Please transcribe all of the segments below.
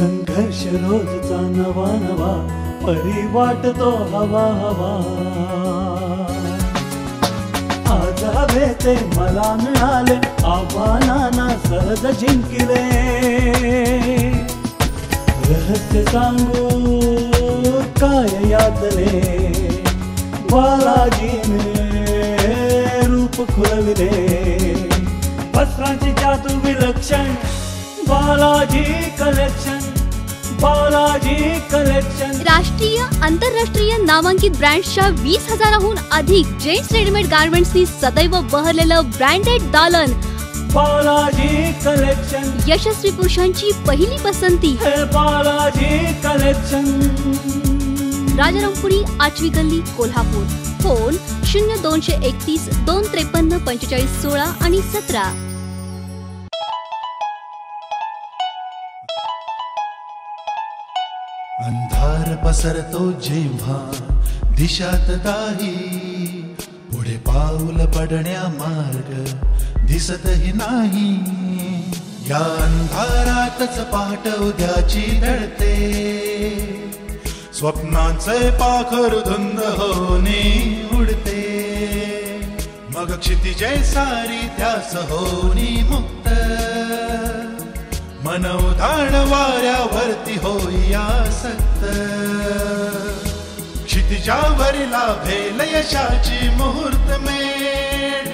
संघर्ष रोजचा नवा नवा परी वाटतो हवा हवा. आज हवे ते मला मिळाले आव्हानांना सहज जिंकले. रहस्य सांगू काय यातले बालाजीने रूप खुलविले. वस्त्रांची जादू विलक्षण बालाजी कलेक्शन. बालाजी कलेक्शन. राष्ट्रीय आंतरराष्ट्रीय नामांकित ब्रँड्सच्या 20,000हून अधिक जेंट्स रेडीमेड गार्मेंट्सनी सदैव बहरलेलं ब्रँडेड दालन बालाजी कलेक्शन. यशस्वी पुरुषांची पहिली पसंती बालाजी कलेक्शन. राजारामपुरी 8वी गल्ली कोल्हापूर. फोन 0231 253 45 16 आणि 17. अंधार पसरतो जेव्हा दिशात दाही, पुढे पाऊल पडण्या मार्ग दिसतही नाही. या अंधारातच पहाट उद्याची दळते. स्वप्नांचे पाखर धुंद होणे उडते. मग क्षितिजे सारी ध्यास होणी मुक्त. मन उधाण वाऱ्यावरती होई आसक्त. क्षितिजावरील भेल यशाची मुहूर्त मेढ.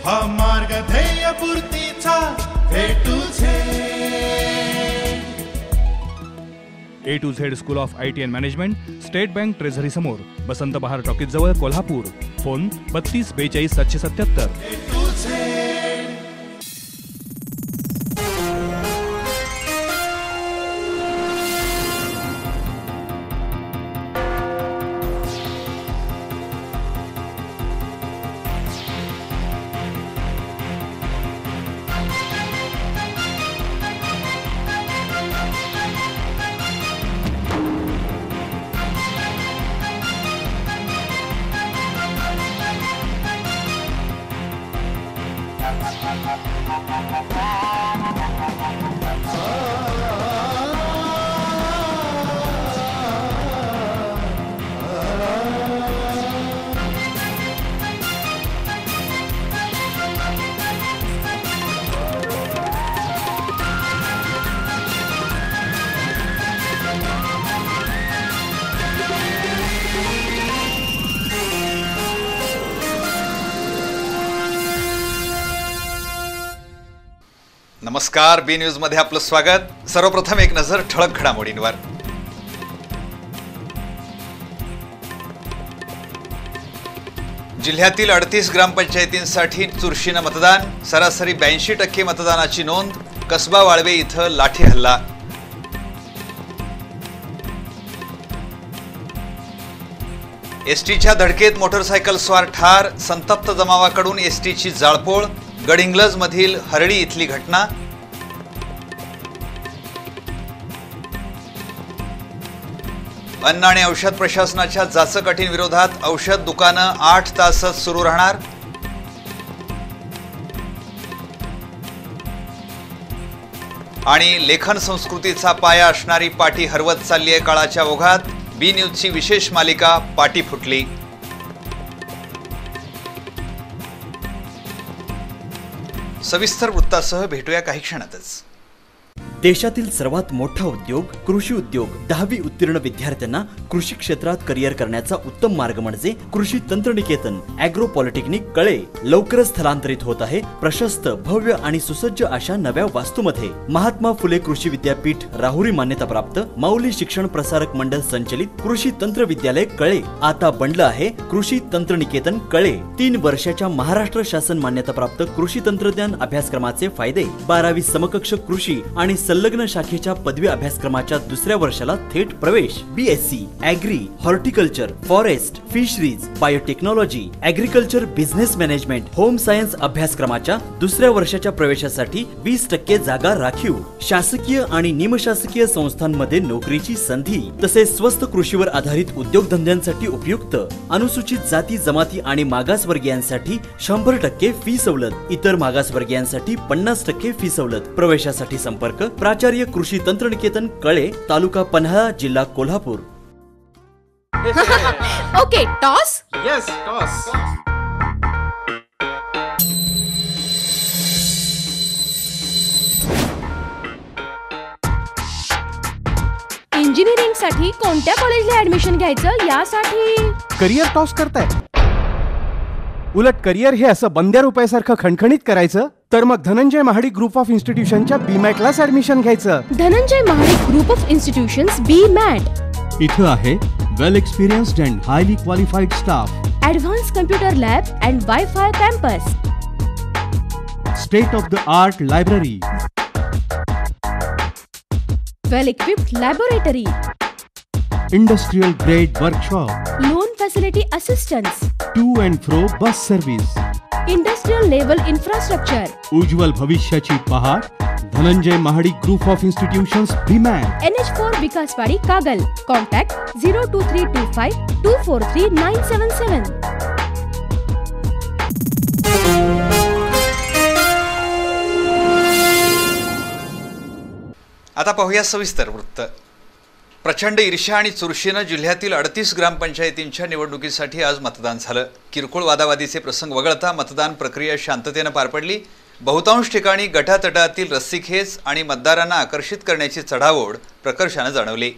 हा मार्ग ध्येय पूर्तीचा भेटूचे. A to Z school of IT and management, state bank treasury समोर, बसंत बहार टॉकीज जवळ, कोल्हापूर. फोन 32 42 777. नमस्कार, बी न्यूज मध्ये आपलं स्वागत. सर्वप्रथम एक नजर ठळक घडामोडींवर. जिल्ह्यातील 38 ग्रामपंचायतींसाठी चुरशीनं मतदान. सरासरी 82% मतदानाची नोंद. कसबा वाळवे इथं लाठी हल्ला. एसटीच्या धडकेत मोटरसायकल स्वार ठार. संतप्त जमावाकडून एसटीची जाळपोळ. गडहिंग्लज मधील हरळी इथली घटना. अन्न आणि औषध प्रशासनाच्या जाचक विरोधात औषध दुकानं 8 तासच सुरू राहणार. आणि लेखन संस्कृतीचा पाया असणारी पाटी हरवत चालली आहे काळाच्या ओघात. बी न्यूजची विशेष मालिका पाटी फुटली. सविस्तर वृत्तासह भेटूया काही क्षणातच. देशातील सर्वात मोठा उद्योग कृषी उद्योग. 10वी उत्तीर्ण विद्यार्थ्यांना कृषी क्षेत्रात करिअर करण्याचा उत्तम मार्ग म्हणजे कृषी तंत्रनिकेतन ॲग्रो पॉलिटेक्निक कळे. लवकरच स्थलांतरित होत आहे प्रशस्त, भव्य आणि सुसज्ज अशा नव्या वास्तूमध्ये. महात्मा फुले कृषी विद्यापीठ राहुरी मान्यताप्राप्त माऊली शिक्षण प्रसारक मंडळ संचलित कृषी तंत्र विद्यालय कळे आता बनलं आहे कृषी तंत्रनिकेतन कळे. 3 वर्षाच्या महाराष्ट्र शासन मान्यताप्राप्त कृषी तंत्रज्ञान अभ्यासक्रमाचे फायदे. 12वी समकक्ष कृषी आणि संलग्न शाखेच्या पदवी अभ्यासक्रमाच्या दुसऱ्या वर्षाला थेट प्रवेश. BSc agri, horticulture, forest, fisheries, biotechnology, agriculture business management, home science अभ्यासक्रमाच्या दुसऱ्या वर्षाच्या प्रवेशासाठी 20% जागा राखीव. शासकीय आणि निमशासकीय संस्थांमध्ये नोकरीची संधी. तसेच स्वस्त कृषीवर आधारित उद्योगधंद्यांसाठी उपयुक्त. अनुसूचित जाती जमाती आणि मागासवर्गीयांसाठी 100% फी सवलत. इतर मागासवर्गीयांसाठी 50% फी सवलत. प्रवेशासाठी संपर्क प्राचार्य कृषी तंत्रनिकेतन कळे, तालुका पन्हाळा, जिल्हा Kolhapur. Okay, toss. Yes, toss. Engineering साठी कोणत्या कॉलेजला ऍडमिशन घ्यायचं यासाठी करिअर टॉस करताय. उलट करिअर हे असं बंद्या रुपयासारखं खणखणीत करायचं तर मग धनंजय महाडिक ग्रुप ऑफ इन्स्टिट्यूशनच्या BMATलाच ऍडमिशन घ्यायचं. Dhananjay Mahadik group of institutions BMAT. इथं आहे well experienced and highly qualified staff, advance computer lab and wifi campus, state of the art library, well equipped laboratory, industrial grade workshop, loan facility assistance, to and fro bus service, industrial level infrastructure. उज्ज्वल भविष्याची पहाट Dhananjay Mahadik group of institutions BMAT. NH4 Vikaswadi, Kagal. Contact 02325 243 977. आता पाहूया सविस्तर वृत्त. प्रचंड ईर्ष्या आणि चुरशीनं जिल्ह्यातील 38 ग्रामपंचायतींच्या निवडणुकीसाठी आज मतदान झालं. किरकोळ वादावादीचे प्रसंग वगळता मतदान प्रक्रिया शांततेनं पार पडली. बहुतांश ठिकाणी गटातटातील रस्सीखेच आणि मतदारांना आकर्षित करण्याची चढाओढ प्रकर्षानं जाणवली.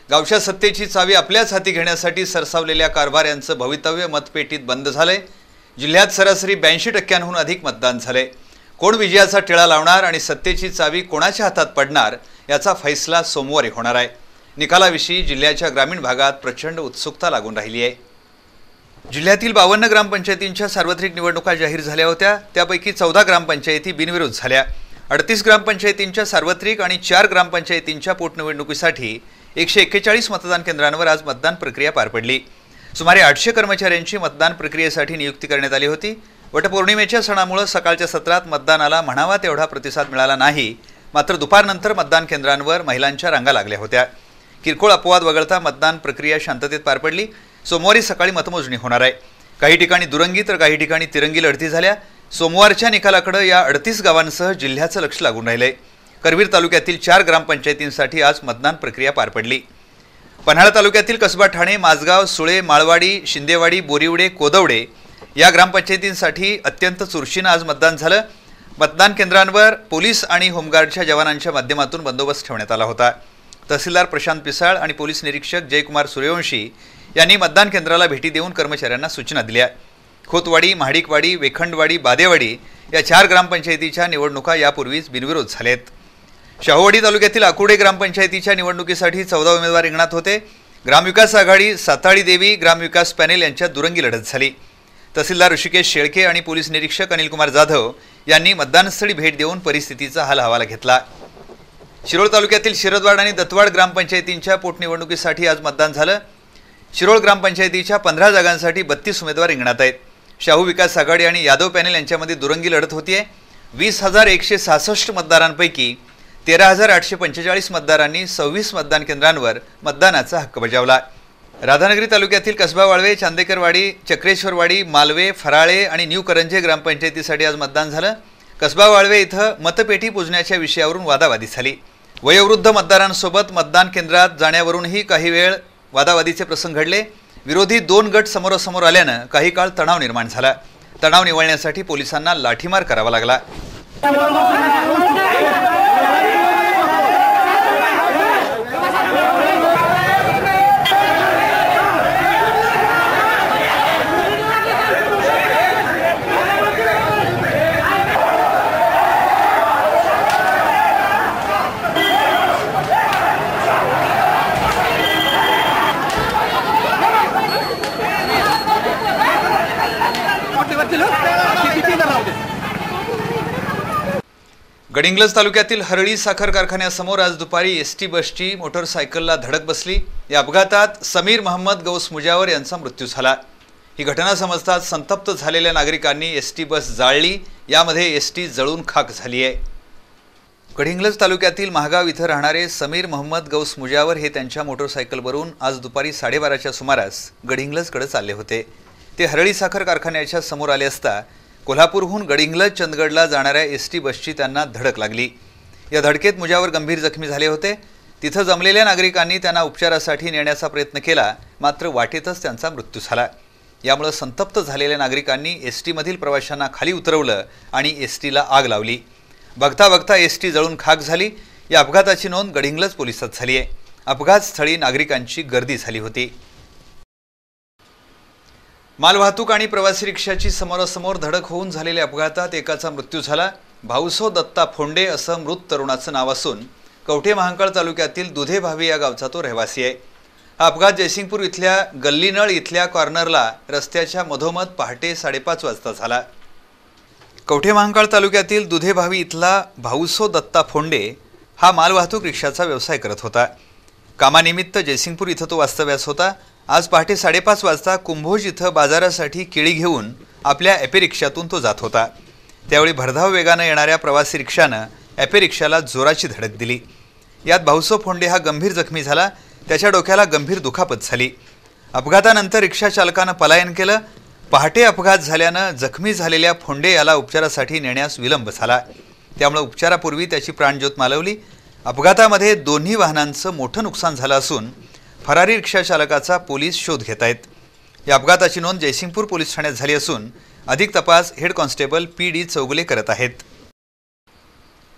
गावच्या सत्तेची चावी आपल्याच हाती घेण्यासाठी सरसावलेल्या कारभाऱ्यांचं भवितव्य मतपेटीत बंद झालंय. जिल्ह्यात सरासरी 82% अधिक मतदान झालंय. कोण विजयाचा टिळा लावणार आणि सत्तेची चावी कोणाच्या हातात पडणार याचा फैसला सोमवारी होणार आहे. निकालाविषयी जिल्ह्याच्या ग्रामीण भागात प्रचंड उत्सुकता लागून राहिली आहे. जिल्ह्यातील 52 ग्रामपंचायतींच्या सार्वत्रिक निवडणुका जाहीर झाल्या होत्या. त्यापैकी 14 ग्रामपंचायती बिनविरोध झाल्या. 38 ग्रामपंचायतींच्या सार्वत्रिक आणि 4 ग्रामपंचायतींच्या पोटनिवडणुकीसाठी 141 मतदान केंद्रांवर आज मतदान प्रक्रिया पार पडली. सुमारे 800 कर्मचाऱ्यांची मतदान प्रक्रियेसाठी नियुक्ती करण्यात आली होती. वटपौर्णिमेच्या सणामुळे सकाळच्या सत्रात मतदानाला म्हणावा तेवढा प्रतिसाद मिळाला नाही. मात्र दुपारनंतर मतदान केंद्रांवर महिलांच्या रांगा लागल्या होत्या. किरकोळ अपवाद वगळता मतदान प्रक्रिया शांततेत पार पडली. सोमवारी सकाळी मतमोजणी होणार आहे. काही ठिकाणी दुरंगी तर काही ठिकाणी तिरंगी लढती झाल्या. सोमवारच्या निकालाकडे या 38 गावांसह जिल्ह्याचं लक्ष लागून राहिलंय. करवीर तालुक्यातील 4 ग्रामपंचायतींसाठी आज मतदान प्रक्रिया पार पडली. पन्हाळा तालुक्यातील कसबा, ठाणे, माझगाव, सुळे, माळवाडी, शिंदेवाडी, बोरिवडे, कोदवडे या ग्रामपंचायतींसाठी अत्यंत चुरशीनं आज मतदान झालं. मतदान केंद्रांवर पोलीस आणि होमगार्डच्या जवानांच्या माध्यमातून बंदोबस्त ठेवण्यात आला होता. तहसीलदार प्रशांत पिसाळ आणि पोलीस निरीक्षक जयकुमार सूर्यवंशी यांनी मतदान केंद्राला भेटी देऊन कर्मचाऱ्यांना सूचना दिल्या. खोतवाडी, महाडिकवाडी, वेखंडवाडी, बादेवाडी या 4 ग्रामपंचायतीच्या निवडणुका यापूर्वीच बिनविरोध झालेत. शाहूवाडी तालुक्यातील आकुर्डे ग्रामपंचायतीच्या निवडणुकीसाठी 14 उमेदवार रिंगणात होते. ग्रामविकास आघाडी, साताळी देवी ग्रामविकास पॅनेल यांच्यात दुरंगी लढत झाली. तहसीलदार ऋषिकेश शेळके आणि पोलीस निरीक्षक अनिलकुमार जाधव यांनी मतदानस्थळी भेट देऊन परिस्थितीचा हालहवाला घेतला. शिरोळ तालुक्यातील शिरदवाड आणि दत्तवाड ग्रामपंचायतींच्या पोटनिवडणुकीसाठी आज मतदान झालं. शिरोळ ग्रामपंचायतीच्या 15 जागांसाठी 32 उमेदवार रिंगणात आहेत. शाहू विकास आघाडी आणि यादव पॅनेल यांच्यामध्ये दुरंगी लढत होतीये. 20,166 मतदारांपैकी 13,845 मतदारांनी 26 मतदान केंद्रांवर मतदानाचा हक्क बजावला. राधानगरी तालुक्यातील कसबा वाळवे, चांदेकरवाडी, चक्रेश्वरवाडी, मालवे, फराळे आणि न्यू करंजे ग्रामपंचायतीसाठी आज मतदान झालं. कसबा वाळवे इथं मतपेटी पुजण्याच्या विषयावरून वादावादी झाली. वयोवृद्ध मतदारांसोबत मतदान केंद्रात जाण्यावरूनही काही वेळ वादावादीचे प्रसंग घडले. विरोधी 2 गट समोरासमोर आल्यानं काही काळ तणाव निर्माण झाला. तणाव निवळण्यासाठी पोलिसांना लाठीमार करावा लागला. गडिंग्लज तालुक्यातील हरळी साखर कारखान्यासमोर आज दुपारी एसटी बसची मोटरसायकलला धडक बसली. या अपघातात समीर महम्मद गौस मुजावर यांचा मृत्यू झाला. ही घटना समजताच संतप्त झालेल्या नागरिकांनी एसटी बस जाळली. यामध्ये एसटी जळून खाक झाली आहे. गडिंग्लज तालुक्यातील महागाव इथं राहणारे समीर महम्मद गौस मुजावर हे त्यांच्या मोटरसायकलवरून आज दुपारी 12:30च्या सुमारास गडिंग्लजकडे चालले होते. ते हरळी साखर कारखान्याच्या समोर आले असता कोल्हापूरहून गडिंग्लज चंदगडला जाणाऱ्या एसटी बसची त्यांना धडक लागली. या धडकेत मुजावर गंभीर जखमी झाले होते. तिथं जमलेल्या नागरिकांनी त्यांना उपचारासाठी नेण्याचा प्रयत्न केला, मात्र वाटेतच त्यांचा मृत्यू झाला. यामुळे संतप्त झालेल्या नागरिकांनी एसटी मधील प्रवाशांना खाली उतरवलं आणि एसटीला आग लावली. बघता बघता एसटी जळून खाक झाली. या अपघाताची नोंद गडिंग्लज पोलिसात झाली आहे. अपघात स्थळी नागरिकांची गर्दी झाली होती. मालवाहतूक आणि प्रवासी रिक्षाची समोरासमोर धडक होऊन झालेल्या अपघातात एकाचा मृत्यू झाला. भाऊसो दत्ता फोंडे असं मृत तरुणाचं नाव असून कवठे महांकाळ तालुक्यातील दुधे भावी या गावचा तो रहिवासी आहे. हा अपघात जयसिंगपूर इथल्या गल्लीनळ इथल्या कॉर्नरला रस्त्याच्या मधोमध पहाटे 5:30 वाजता झाला. कवठे महांकाळ तालुक्यातील दुधे भावी इथला भाऊसो दत्ता फोंडे हा मालवाहतूक रिक्षाचा व्यवसाय करत होता. कामानिमित्त जयसिंगपूर इथं तो वास्तव्यास होता. आज पहाटे 5:30 वाजता कुंभोज इथं बाजारासाठी केळी घेऊन आपल्या ॲपे रिक्षातून तो जात होता. त्यावेळी भरधाव वेगानं येणाऱ्या प्रवासी रिक्षानं ॲपे रिक्षाला जोराची धडक दिली. यात भाऊसो फोंडे हा गंभीर जखमी झाला. त्याच्या डोक्याला गंभीर दुखापत झाली. अपघातानंतर रिक्षा चालकानं पलायन केलं. पहाटे अपघात झाल्यानं जखमी झालेल्या फोंडे याला उपचारासाठी नेण्यास विलंब झाला. त्यामुळे उपचारापूर्वी त्याची प्राणज्योत मालवली. अपघातामध्ये दोन्ही वाहनांचं मोठं नुकसान झालं असून फरारी रिक्षा चालकाचा पोलीस शोध घेत आहेत. या अपघाताची नोंद जयसिंगपूर पोलीस ठाण्यात झाली असून अधिक तपास हेड कॉन्स्टेबल PD चौगुले करत आहेत.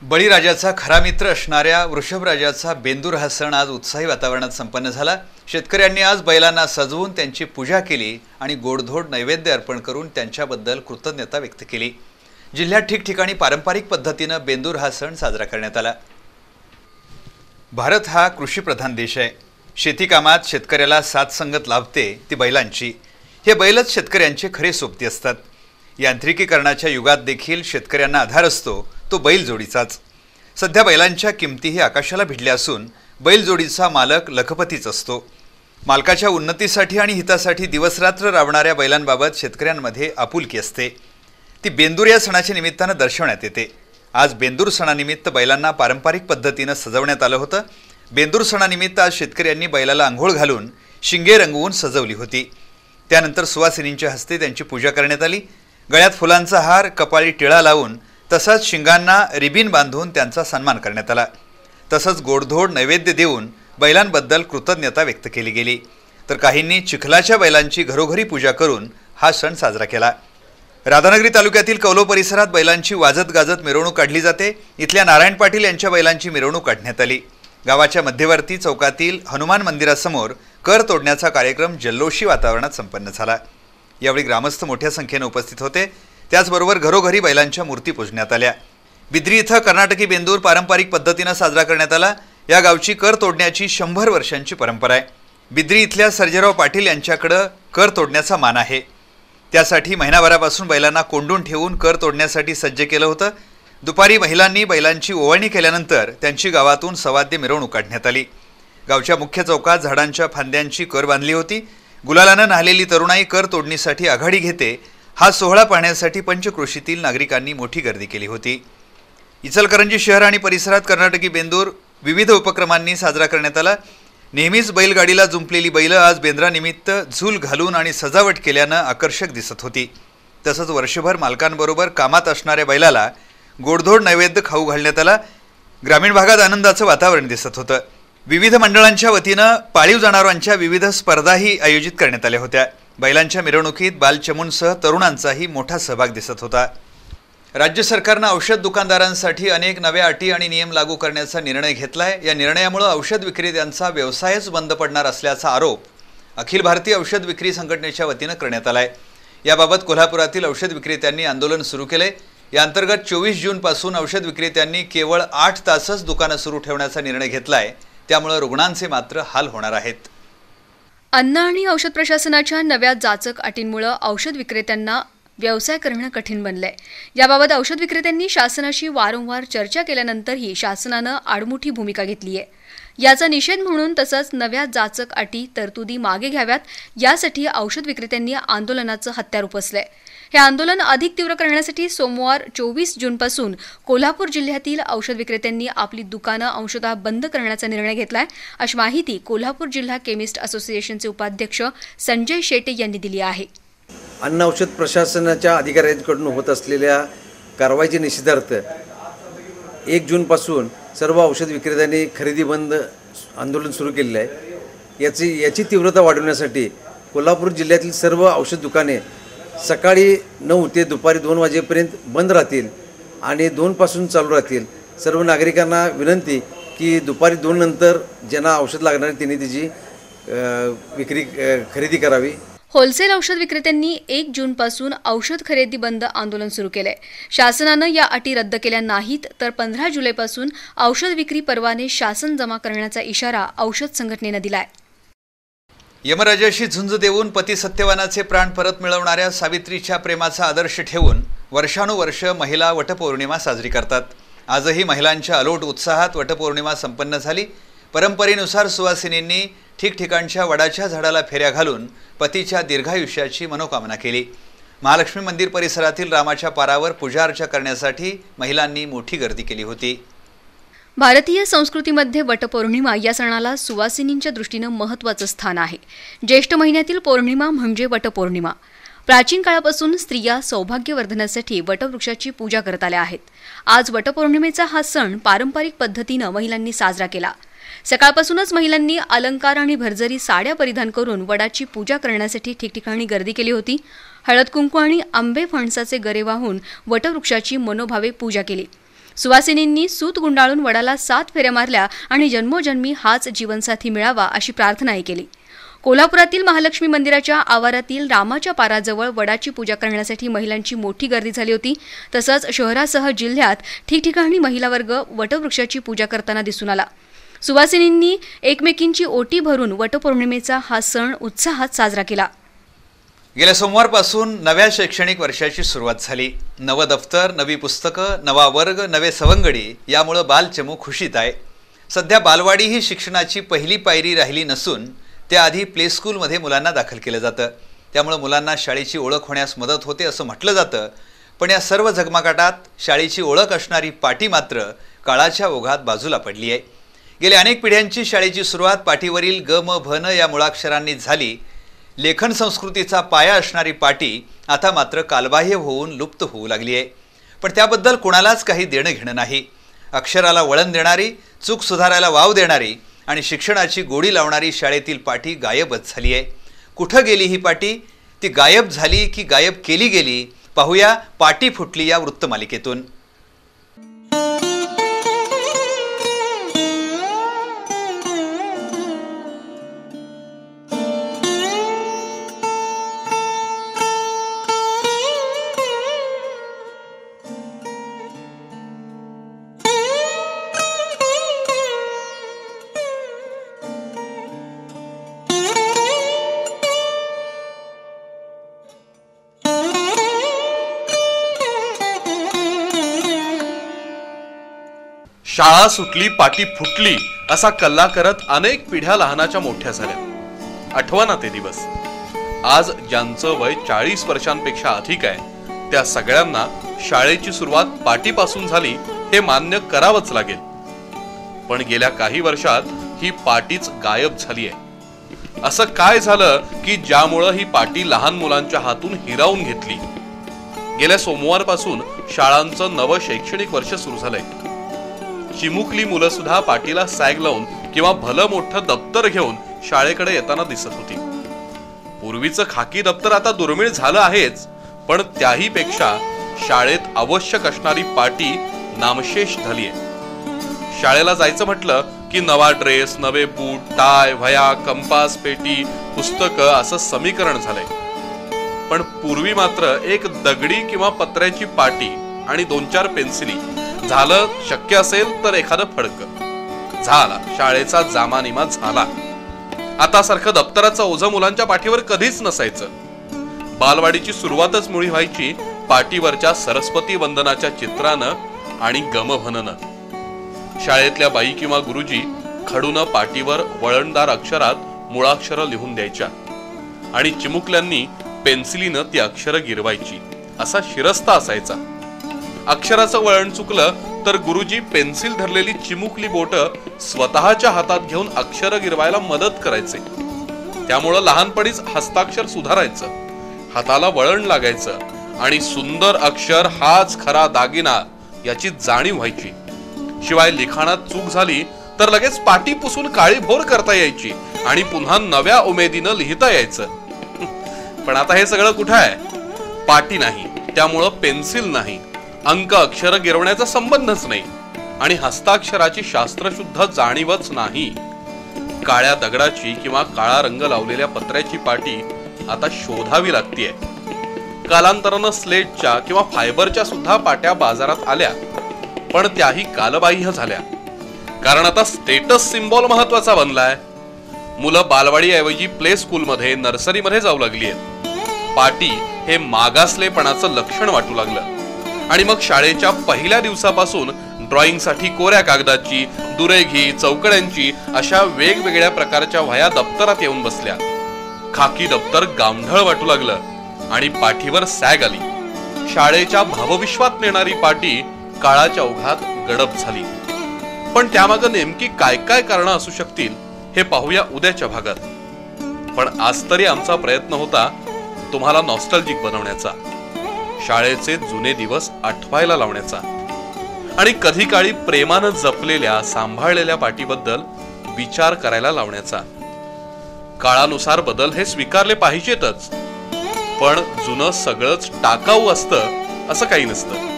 बळीराजाचा खरा मित्र असणाऱ्या वृषभराजाचा बेंदूर हा सण आज उत्साही वातावरणात संपन्न झाला. शेतकऱ्यांनी आज बैलांना सजवून त्यांची पूजा केली आणि गोडधोड नैवेद्य अर्पण करून त्यांच्याबद्दल कृतज्ञता व्यक्त केली. जिल्ह्यात ठिकठिकाणी पारंपरिक पद्धतीनं बेंदूर हा सण साजरा करण्यात आला. भारत हा कृषीप्रधान देश आहे. शेती कामात शेतकऱ्याला साथ संगत लाभते ती बैलांची. हे बैलच शेतकऱ्यांचे खरे सोबती असतात. यांत्रिकीकरणाच्या युगात देखील शेतकऱ्यांना आधार असतो तो बैलजोडीचाच. सध्या बैलांच्या किमतीही आकाशाला भिडल्या असून बैलजोडीचा मालक लखपतीच असतो. मालकाच्या उन्नतीसाठी आणि हितासाठी दिवसरात्र राबणाऱ्या बैलांबाबत शेतकऱ्यांमध्ये आपुलकी असते. ती बेंदूर या सणाच्या निमित्तानं दर्शवण्यात येते. आज बेंदूर सणानिमित्त बैलांना पारंपरिक पद्धतीनं सजवण्यात आलं होतं. बेंदूर सणानिमित्त आज शेतकऱ्यांनी बैलाला आंघोळ घालून शिंगे रंगवून सजवली होती. त्यानंतर सुवासिनींच्या हस्ते त्यांची पूजा करण्यात आली. गळ्यात फुलांचा हार, कपाळी टिळा लावून तसंच शिंगांना रिबीन बांधून त्यांचा सन्मान करण्यात आला. तसंच गोडधोड नैवेद्य देऊन बैलांबद्दल कृतज्ञता व्यक्त केली गेली. तर काहींनी चिखलाच्या बैलांची घरोघरी पूजा करून हा सण साजरा केला. राधानगरी तालुक्यातील कौलो परिसरात बैलांची वाजत गाजत मिरवणूक काढली जाते. इथल्या नारायण पाटील यांच्या बैलांची मिरवणूक काढण्यात आली. गावाच्या मध्यवर्ती चौकातील हनुमान मंदिरासमोर कर तोडण्याचा कार्यक्रम जल्लोषी वातावरणात संपन्न झाला. यावेळी ग्रामस्थ मोठ्या संख्येने उपस्थित होते. त्याचबरोबर घरोघरी बैलांच्या मूर्ती पूजण्यात आल्या. बिद्री इथं कर्नाटकी बेंदूर पारंपरिक पद्धतीनं साजरा करण्यात आला. या गावची कर तोडण्याची 100 वर्षांची परंपरा आहे. बिद्री इथल्या सर्जेराव पाटील यांच्याकडं कर तोडण्याचा मान आहे. त्यासाठी महिनाभरापासून बैलांना कोंडून ठेवून कर तोडण्यासाठी सज्ज केलं होतं. दुपारी महिलांनी बैलांची ओवाळणी केल्यानंतर त्यांची गावातून सवाद्य मिरवणूक काढण्यात आली. गावच्या मुख्य चौकात झाडांच्या फांद्यांची कर बांधली होती. गुलालानं न्हालेली तरुणाई कर तोडणीसाठी आघाडी घेते हा सोहळा पाहण्यासाठी पंचक्रोशीतील नागरिकांनी मोठी गर्दी केली होती. इचलकरंजी शहर आणि परिसरात कर्नाटकी बेंदूर विविध उपक्रमांनी साजरा करण्यात आला. नेहमीच बैलगाडीला जुंपलेली बैलं आज बेंद्रानिमित्त झूल घालून आणि सजावट केल्यानं आकर्षक दिसत होती. तसंच वर्षभर मालकांबरोबर कामात असणाऱ्या बैलाला गोडधोड नैवेद्य खाऊ घालण्यात आला. ग्रामीण भागात आनंदाचं वातावरण दिसत होतं. विविध मंडळांच्या वतीनं पाळीव जनावरांच्या विविध स्पर्धाही आयोजित करण्यात आल्या होत्या. बैलांच्या मिरवणुकीत बालचमूंसह तरुणांचाही मोठा सहभाग दिसत होता. राज्य सरकारनं औषध दुकानदारांसाठी अनेक नव्या अटी आणि नियम लागू करण्याचा निर्णय घेतलाय. या निर्णयामुळे औषध विक्रेत्यांचा व्यवसायच बंद पडणार असल्याचा आरोप अखिल भारतीय औषध विक्री संघटनेच्या वतीनं करण्यात आलाय. याबाबत कोल्हापुरातील औषध विक्रेत्यांनी आंदोलन सुरू केले. या अंतर्गत 24 जूनपासून औषध विक्रेत्यांनी केवळ 8 तासच दुकानं सुरू ठेवण्याचा निर्णय घेतलाय. त्यामुळे रुग्णांचे मात्र हाल होणार आहेत. अन्न आणि औषध प्रशासनाच्या नव्या जाचक अटींमुळे औषध विक्रेत्यांना व्यवसाय करणं कठीण बनलंय. याबाबत औषध विक्रेत्यांनी शासनाशी वारंवार चर्चा केल्यानंतरही शासनानं आडमुठी भूमिका घेतली आहे. याचा निषेध म्हणून तसंच नव्या जाचक अटी तरतुदी मागे घ्याव्यात यासाठी औषध विक्रेत्यांनी आंदोलनाचं हत्यार उपसलंय. हे आंदोलन अधिक तीव्र करण्यासाठी सोमवार 24 जूनपासून कोल्हापूर जिल्ह्यातील औषध विक्रेत्यांनी आपली दुकानं अंशतः बंद करण्याचा निर्णय घेतलाय, अशी माहिती कोल्हापूर जिल्हा केमिस्ट असोसिएशनचे उपाध्यक्ष संजय शेटे यांनी दिली आहे. अन्न औषध प्रशासनाच्या अधिकाऱ्यांकडून होत असलेल्या कारवाईच्या निषेधार्थ 1 जूनपासून सर्व औषध विक्रेत्यांनी खरेदी बंद आंदोलन सुरू केलेलं आहे. याची तीव्रता वाढवण्यासाठी कोल्हापूर जिल्ह्यातील सर्व औषध दुकाने सकाळी 9 ते दुपारी 2 वाजेपर्यंत बंद राहतील आणि 2 पासून चालू राहतील. सर्व नागरिकांना विनंती की दुपारी 2 नंतर ज्यांना औषध लागणार आहे त्यांनी त्याची खरेदी करावी. होलसेल औषध विक्रेत्यांनी 1 जूनपासून औषध खरेदी बंद आंदोलन सुरू केलंय. शासनानं या अटी रद्द केल्या नाहीत तर 15 जुलैपासून औषध विक्री परवाने शासन जमा करण्याचा इशारा औषध संघटनेनं दिलाय. यमराजाशी झुंज देऊन पती सत्यवानाचे प्राण परत मिळवणाऱ्या सावित्रीच्या प्रेमाचा आदर्श ठेवून वर्षानुवर्ष महिला वटपौर्णिमा साजरी करतात. आजही महिलांच्या अलोट उत्साहात वटपौर्णिमा संपन्न झाली. परंपरेनुसार सुवासिनींनी ठिकठिकाणच्या वडाच्या झाडाला फेऱ्या घालून पतीच्या दीर्घायुष्याची मनोकामना केली. महालक्ष्मी मंदिर परिसरातील रामाच्या पारावर पूजा अर्चा करण्यासाठी महिलांनी मोठी गर्दी केली होती. भारतीय संस्कृतीमध्ये वटपौर्णिमा या सणाला सुवासिनींच्या दृष्टीनं महत्त्वाचं स्थान आहे. ज्येष्ठ महिन्यातील पौर्णिमा म्हणजे वटपौर्णिमा. प्राचीन काळापासून स्त्रिया सौभाग्यवर्धनासाठी वटवृक्षाची पूजा करत आल्या आहेत. आज वटपौर्णिमेचा हा सण पारंपरिक पद्धतीनं महिलांनी साजरा केला. सकाळपासूनच महिलांनी अलंकार आणि भरजरी साड्या परिधान करून वडाची पूजा करण्यासाठी ठिकठिकाणी गर्दी केली होती. हळद कुंकू आणि आंबे फणसाचे गरे वाहून वटवृक्षाची मनोभावे पूजा केली. सुवासिनींनी सूत गुंडाळून वडाला 7 फेऱ्या मारल्या आणि जन्मोजन्मी हाच जीवनसाथी मिळावा अशी प्रार्थनाही केली. कोल्हापुरातील महालक्ष्मी मंदिराच्या आवारातील रामाच्या पाराजवळ वडाची पूजा करण्यासाठी महिलांची मोठी गर्दी झाली होती. तसंच शहरासह जिल्ह्यात ठिकठिकाणी महिला वर्ग वटवृक्षाची पूजा करताना दिसून आला. सुवासिनींनी एकमेकींची ओटी भरून वटपौर्णिमेचा हा सण उत्साहात साजरा केला. गेल्या सोमवारपासून नव्या शैक्षणिक वर्षाची सुरुवात झाली. नवं दफ्तर, नवी पुस्तकं, नवा वर्ग, नवे सवंगडी यामुळे बालचमू खुशीत आहे. सध्या बालवाडी ही शिक्षणाची पहिली पायरी राहिली नसून त्याआधी प्ले स्कूलमध्ये मुलांना दाखल केलं जातं. त्यामुळे मुलांना शाळेची ओळख होण्यास मदत होते असं म्हटलं जातं. पण या सर्व झगमगाटात शाळेची ओळख असणारी पाटी मात्र काळाच्या ओघात बाजूला पडली आहे. गेल्या अनेक पिढ्यांची शाळेची सुरुवात पाटीवरील ग म भ न या मुळाक्षरांनी झाली. लेखन संस्कृतीचा पाया असणारी पाटी आता मात्र कालबाह्य होऊन लुप्त होऊ लागली आहे. पण त्याबद्दल कोणालाच काही देणं घेणं नाही. अक्षराला वळण देणारी, चूक सुधारायला वाव देणारी आणि शिक्षणाची गोडी लावणारी शाळेतील पाटी गायबच झाली आहे. कुठं गेली ही पाटी? ती गायब झाली की गायब केली गेली? पाहूया पाटी फुटली या वृत्तमालिकेतून. शाळा सुटली, पाटी फुटली असा कल्ला करत अनेक पिढ्या लहानाच्या मोठ्या झाल्या. आठवना ते दिवस. आज ज्यांचं वय 40 वर्षांपेक्षा अधिक आहे त्या सगळ्यांना शाळेची सुरुवात पाटीपासून झाली हे मान्य करावंच लागेल. पण गेल्या काही वर्षात ही पाटीच गायब झाली आहे. असं काय झालं की ज्यामुळं ही पाटी लहान मुलांच्या हातून हिरावून घेतली? गेल्या सोमवारपासून शाळांचं नवं शैक्षणिक वर्ष सुरू झालंय. चिमुकली मुलं सुद्धा पाटीला सॅग लावून किंवा भलं मोठं दप्तर घेऊन शाळेकडे येताना दिसत होती. पूर्वीचं खाकी दप्तर आता दुर्मिळ झालं आहेच, पण त्याही पेक्षा शाळेत आवश्यक असणारी पाटी नामशेष झाली आहे. शाळेला जायचं म्हटलं की नवा ड्रेस, नवे बूट, टाय, वह्या, कंपास, पेटी, पुस्तकं असं समीकरण झालंय. पण पूर्वी मात्र एक दगडी किंवा पत्र्याची पाटी आणि 2-4 पेन्सिली, झालं शक्य असेल तर एखादं फडकं, झाला शाळेचा जामानिमा झाला. आता सारखं दप्तराचं ओझं मुलांच्या पाठीवर कधीच नसायचं. बालवाडीची सुरुवातच मुळी व्हायची पाटीवरच्या सरस्वती वंदनाच्या चित्रानं आणि गमभननं. शाळेतल्या बाई किंवा गुरुजी खडून पाटीवर वळणदार अक्षरात मुळाक्षरं लिहून द्यायच्या आणि चिमुकल्यांनी पेन्सिलीनं ती अक्षरं गिरवायची. असा शिरस्ता असायचा. अक्षराचं वळण चुकलं तर गुरुजी पेन्सिल धरलेली चिमुकली बोटं स्वतःच्या हातात घेऊन अक्षरं गिरवायला मदत करायचे. त्यामुळं लहानपणीच हस्ताक्षर सुधारायचं, हाताला वळण लागायचं आणि सुंदर अक्षर हाच खरा दागिना याची जाणीव व्हायची. शिवाय लिखाणात चूक झाली तर लगेच पाटी पुसून काळीभोर करता यायची आणि पुन्हा नव्या उमेदीनं लिहिता यायचं. पण आता हे सगळं कुठं आहे? पाटी नाही, त्यामुळं पेन्सिल नाही, अंक अक्षर गिरवण्याचा संबंधच नाही आणि हस्ताक्षराची शास्त्रशुद्ध जाणीवच नाही. काळ्या दगडाची किंवा काळा रंग लावलेल्या पत्र्याची पाटी आता शोधावी लागतीये. कालांतरानं स्लेटच्या किंवा फायबरच्या सुद्धा पाट्या बाजारात आल्या, पण त्याही कालबाह्य झाल्या. कारण आता स्टेटस सिम्बॉल महत्वाचा बनलाय. मुलं बालवाडीऐवजी प्ले स्कूलमध्ये, नर्सरीमध्ये जाऊ लागली आहेत. पाटी हे मागासलेपणाचं लक्षण वाटू लागलं आणि मग शाळेच्या पहिल्या दिवसापासून ड्रॉइंगसाठी कोऱ्या कागदाची, दुरेघी, चौकड्यांची अशा वेगवेगळ्या प्रकारच्या वह्या दप्तरात येऊन बसल्या. खाकी दप्तर गावढळ वाटू लागलं आणि पाठीवर सॅग आली. शाळेच्या भावविश्वात नेणारी पाटी काळाच्या ओघात गडप झाली. पण त्यामागं नेमकी काय काय कारणं असू शकतील हे पाहूया उद्याच्या भागात. पण आज तरी आमचा प्रयत्न होता तुम्हाला नॉस्टॅल्जिक बनवण्याचा, शाळेचे जुने दिवस आठवायला लावण्याचा आणि कधी काळी प्रेमानं जपलेल्या, सांभाळलेल्या पाटीबद्दल विचार करायला लावण्याचा. काळानुसार बदल हे स्वीकारले पाहिजेतच, पण जुनं सगळंच टाकाऊ असतं असं काही नसतं.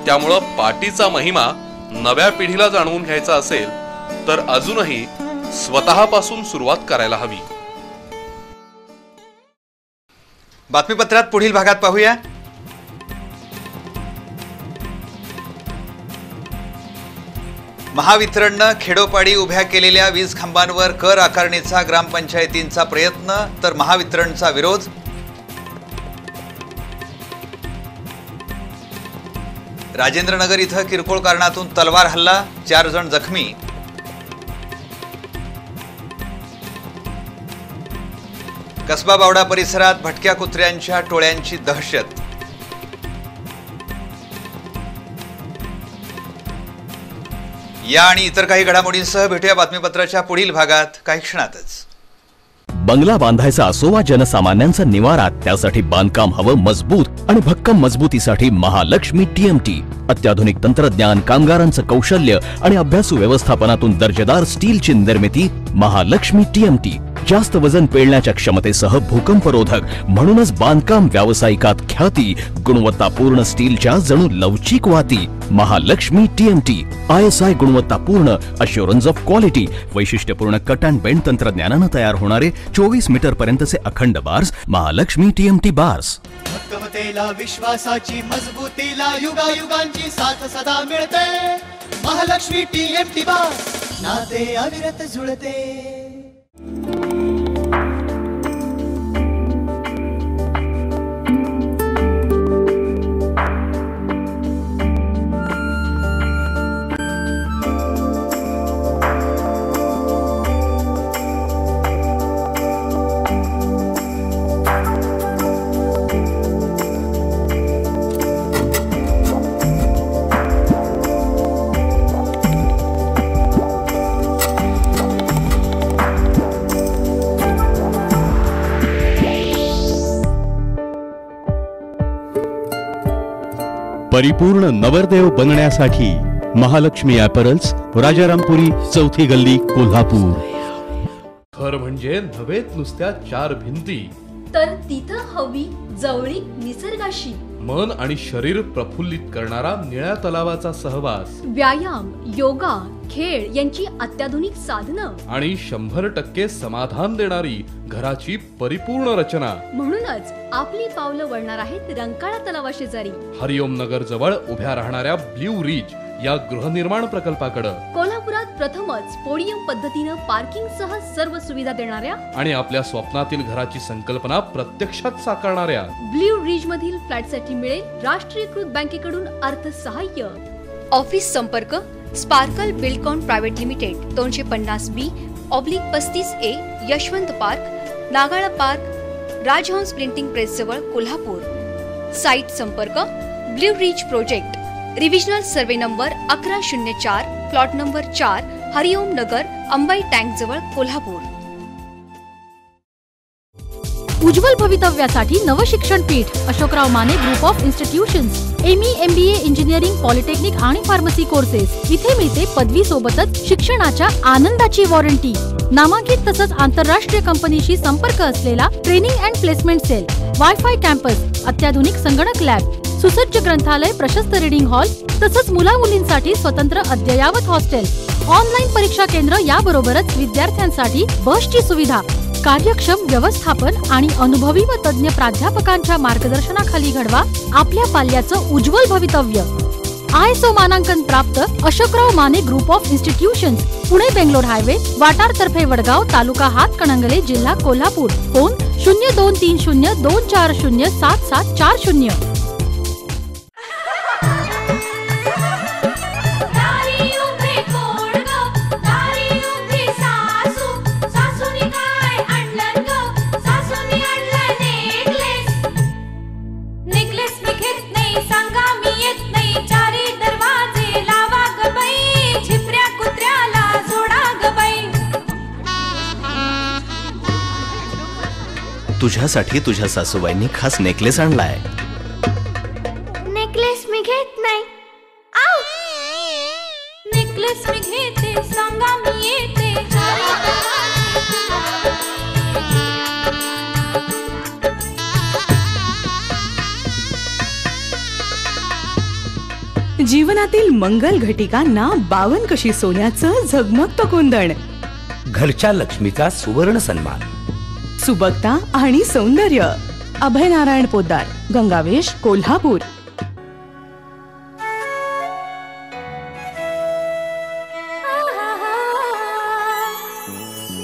त्यामुळं पाटीचा महिमा नव्या पिढीला जाणवून घ्यायचा असेल तर अजूनही स्वतःपासून सुरुवात करायला हवी. बातमीपत्रात पुढील भागात पाहूया. महावितरणनं खेडोपाडी उभ्या केलेल्या वीज खांबांवर कर आकारणीचा ग्रामपंचायतींचा प्रयत्न तर महावितरणचा विरोध. राजेंद्रनगर इथं किरकोळ कारणातून तलवार हल्ला, 4 जण जखमी. कसबा बावडा परिसरात भटक्या कुत्र्यांच्या टोळ्यांची दहशत. या आणि इतर काही घडामोडींसह भेटूया बातमीपत्राच्या पुढील भागात काही क्षणातच. बंगला बांधायचा असो वा जनसामान्यांचा निवारा, त्यासाठी बांधकाम हवं मजबूत आणि भक्कम मजबूतीसाठी महालक्ष्मी टीएमटी. अत्याधुनिक तंत्रज्ञान, कामगारांचं कौशल्य आणि अभ्यासू व्यवस्थापनातून दर्जेदार स्टीलची निर्मिती. महालक्ष्मी टीएमटी जास्त वजन पेलण्याच्या क्षमतेसह भूकंपरोधक, म्हणूनच बांधकाम व्यावसायिकात ख्याती. गुणवत्तापूर्ण स्टीलच्या जणू लवचिक वाती. महालक्ष्मी टीएमटी ISI गुणवत्तापूर्ण, अश्युरन्स ऑफ क्वालिटी, वैशिष्ट्यपूर्ण कट अँड बेंड तंत्रज्ञानानं तयार होणारे 24 मीटर पर्यंतचे अखंड बार्स. Mahalaxmi TMT bars. भक्कमतेला, विश्वासाची, मजबूतीला युगायुगांची साथ सदा मिळते. महालक्ष्मी टीएमटी बार्स, नाते अविरत जुळते. परिपूर्ण नवरदेव बनण्यासाठी महालक्ष्मी ॲपरल्स, राजारामपुरी, 4थी गल्ली, कोल्हापूर. घर म्हणजे नव्हेत नुसत्या 4 भिंती, तर तिथं हवी जवळीक निसर्गाशी. मन आणि शरीर प्रफुल्लित करणारा निळ्या तलावाचा सहवास. व्यायाम, योगा, खेळ यांची अत्याधुनिक साधनं आणि 100% समाधान देणारी घराची परिपूर्ण रचना. म्हणूनच आपली पावलं वळणार आहेत रंकाळा तलावाशेजारी. हरिओम नगर जवळ उभ्या राहणाऱ्या ब्ल्यू रिज या गृहनिर्माण प्रकल्पाकडे. कोल्हापुरात प्रथमच पोडियम पद्धतीनं पार्किंग सह सर्व सुविधा देणाऱ्या आणि आपल्या स्वप्नातील घराची संकल्पना प्रत्यक्षात साकारणाऱ्या ब्ल्यू रिज मधील फ्लॅटसाठी मिळेल राष्ट्रीयकृत बँकेकडून अर्थसहाय्य. ऑफिस संपर्क sparkle buildcon private limited, 250B/35A, Yashwant park, Nagala park, Rajhans printing press जवळ, कोल्हापूर. साइट संपर्क blue ridge project, revisional survey number 1104, plot number 4, Hariom Nagar, Ambai tank जवळ, कोल्हापूर. उज्ज्वल भवितव्यासाठी नवशिक्षण पीठ Ashokrao Mane group of institutions, ME MBA engineering, polytechnic आणि फार्मसी कोर्सेस. इथे मिळते पदवी सोबतच शिक्षणाच्या आनंदाची वॉरंटी. नामांकित तसंच आंतरराष्ट्रीय कंपनीशी संपर्क असलेला training and placement cell, wifi campus, अत्याधुनिक संगणक लॅब, सुसज्ज ग्रंथालय, प्रशस्त रीडिंग हॉल तसंच मुला-मुलींसाठी स्वतंत्र अद्ययावत हॉस्टेल, ऑनलाईन परीक्षा केंद्र याबरोबरच विद्यार्थ्यांसाठी बसची सुविधा, कार्यक्षम व्यवस्थापन आणि अनुभवी व तज्ञ प्राध्यापकांच्या मार्गदर्शनाखाली घडवा आपल्या पाल्याचं उज्ज्वल भवितव्य. ISO मानांकन प्राप्त Ashokrao Mane group of institutions, Pune Bangalore highway, वाटारतर्फे वडगाव, तालुका हातकणंगले, जिल्हा कोल्हापूर. फोन 0230207740. तुझ्यासाठी तुझ्या सासूबाईंनी खास नेकलेस आणलाय. नेकलेस मी घेत नाही. आऊ, नेकलेस मी घेते, सांगा मी येते. जीवनातील मंगल घटिकांना 52 कशी सोन्याचं झगमगतं कोंदण. घरच्या लक्ष्मीचा सुवर्ण सन्मान. सुबकता आणि सौंदर्य. अभय नारायण पोद्दार, गंगावेश, कोल्हापूर.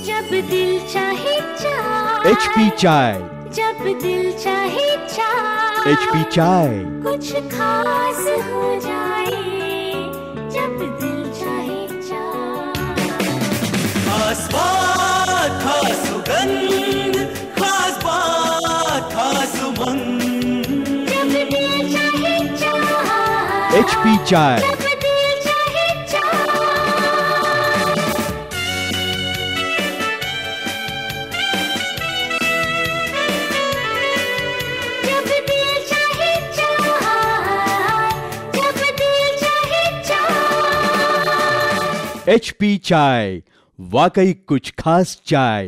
जब दिल चाहे चाय, HP चाय. जब दिल चाहे चाय, HP चाय. कुछ खास हो जाए, जब दिल चाहे चाय. खास बात, खास सुगंध, खास बात, खास उमंग. जब दिल चाहे चाय, HP चाय. जब दिल चाहे चाय. जब दिल चाहे चाय, जब दिल चाहे चाय. HP चाय. वाकई कुछ खास चाय.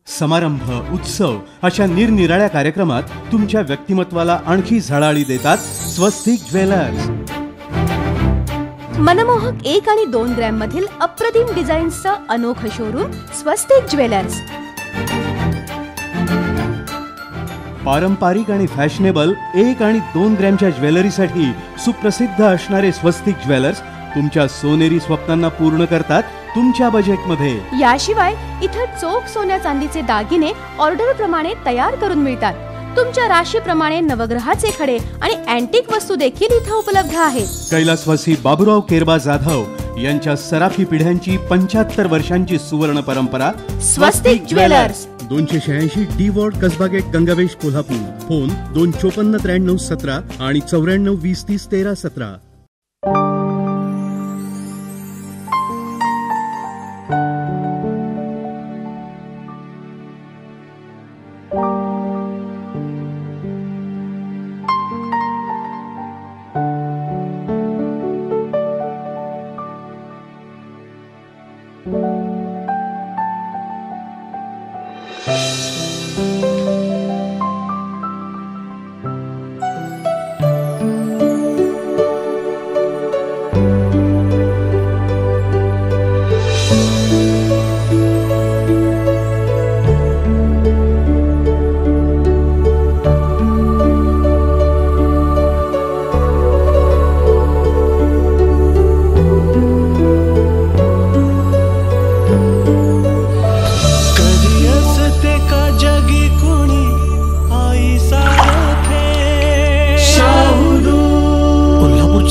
समारंभ, उत्सव अशा निरनिराळ्या कार्यक्रमात तुमच्या व्यक्तिमत्वाला आणखी झळाळी देतात स्वस्तिक ज्वेलर्स. मनमोहक 1 आणि 2 ग्रॅम मधील अप्रतिम डिझाईन्सचं अनोखं शोरूम स्वस्तिक ज्वेलर्स. पारंपरिक आणि फॅशनेबल 1 आणि 2 ग्रॅमच्या ज्वेलरीसाठी सुप्रसिद्ध असणारे स्वस्तिक ज्वेलर्स तुमच्या सोनेरी स्वप्नांना पूर्ण करतात तुमच्या बजेटमध्ये. याशिवाय इथं चोख सोन्या चांदीचे दागिने ऑर्डर प्रमाणे तयार करून मिळतात. तुमच्या राशीप्रमाणे नवग्रहाचे खडे आणि अँटिक वस्तू देखील इथं उपलब्ध आहेत. कैलासवासी बाबूराव केरबा जाधव यांच्या सराफी पिढ्यांची 75 वर्षांची सुवर्ण परंपरा Swastik jewellers. 286 D ward, Kasba gate, Gangavesh, Kolhapur. Phone 2549317 आणि 9420301317.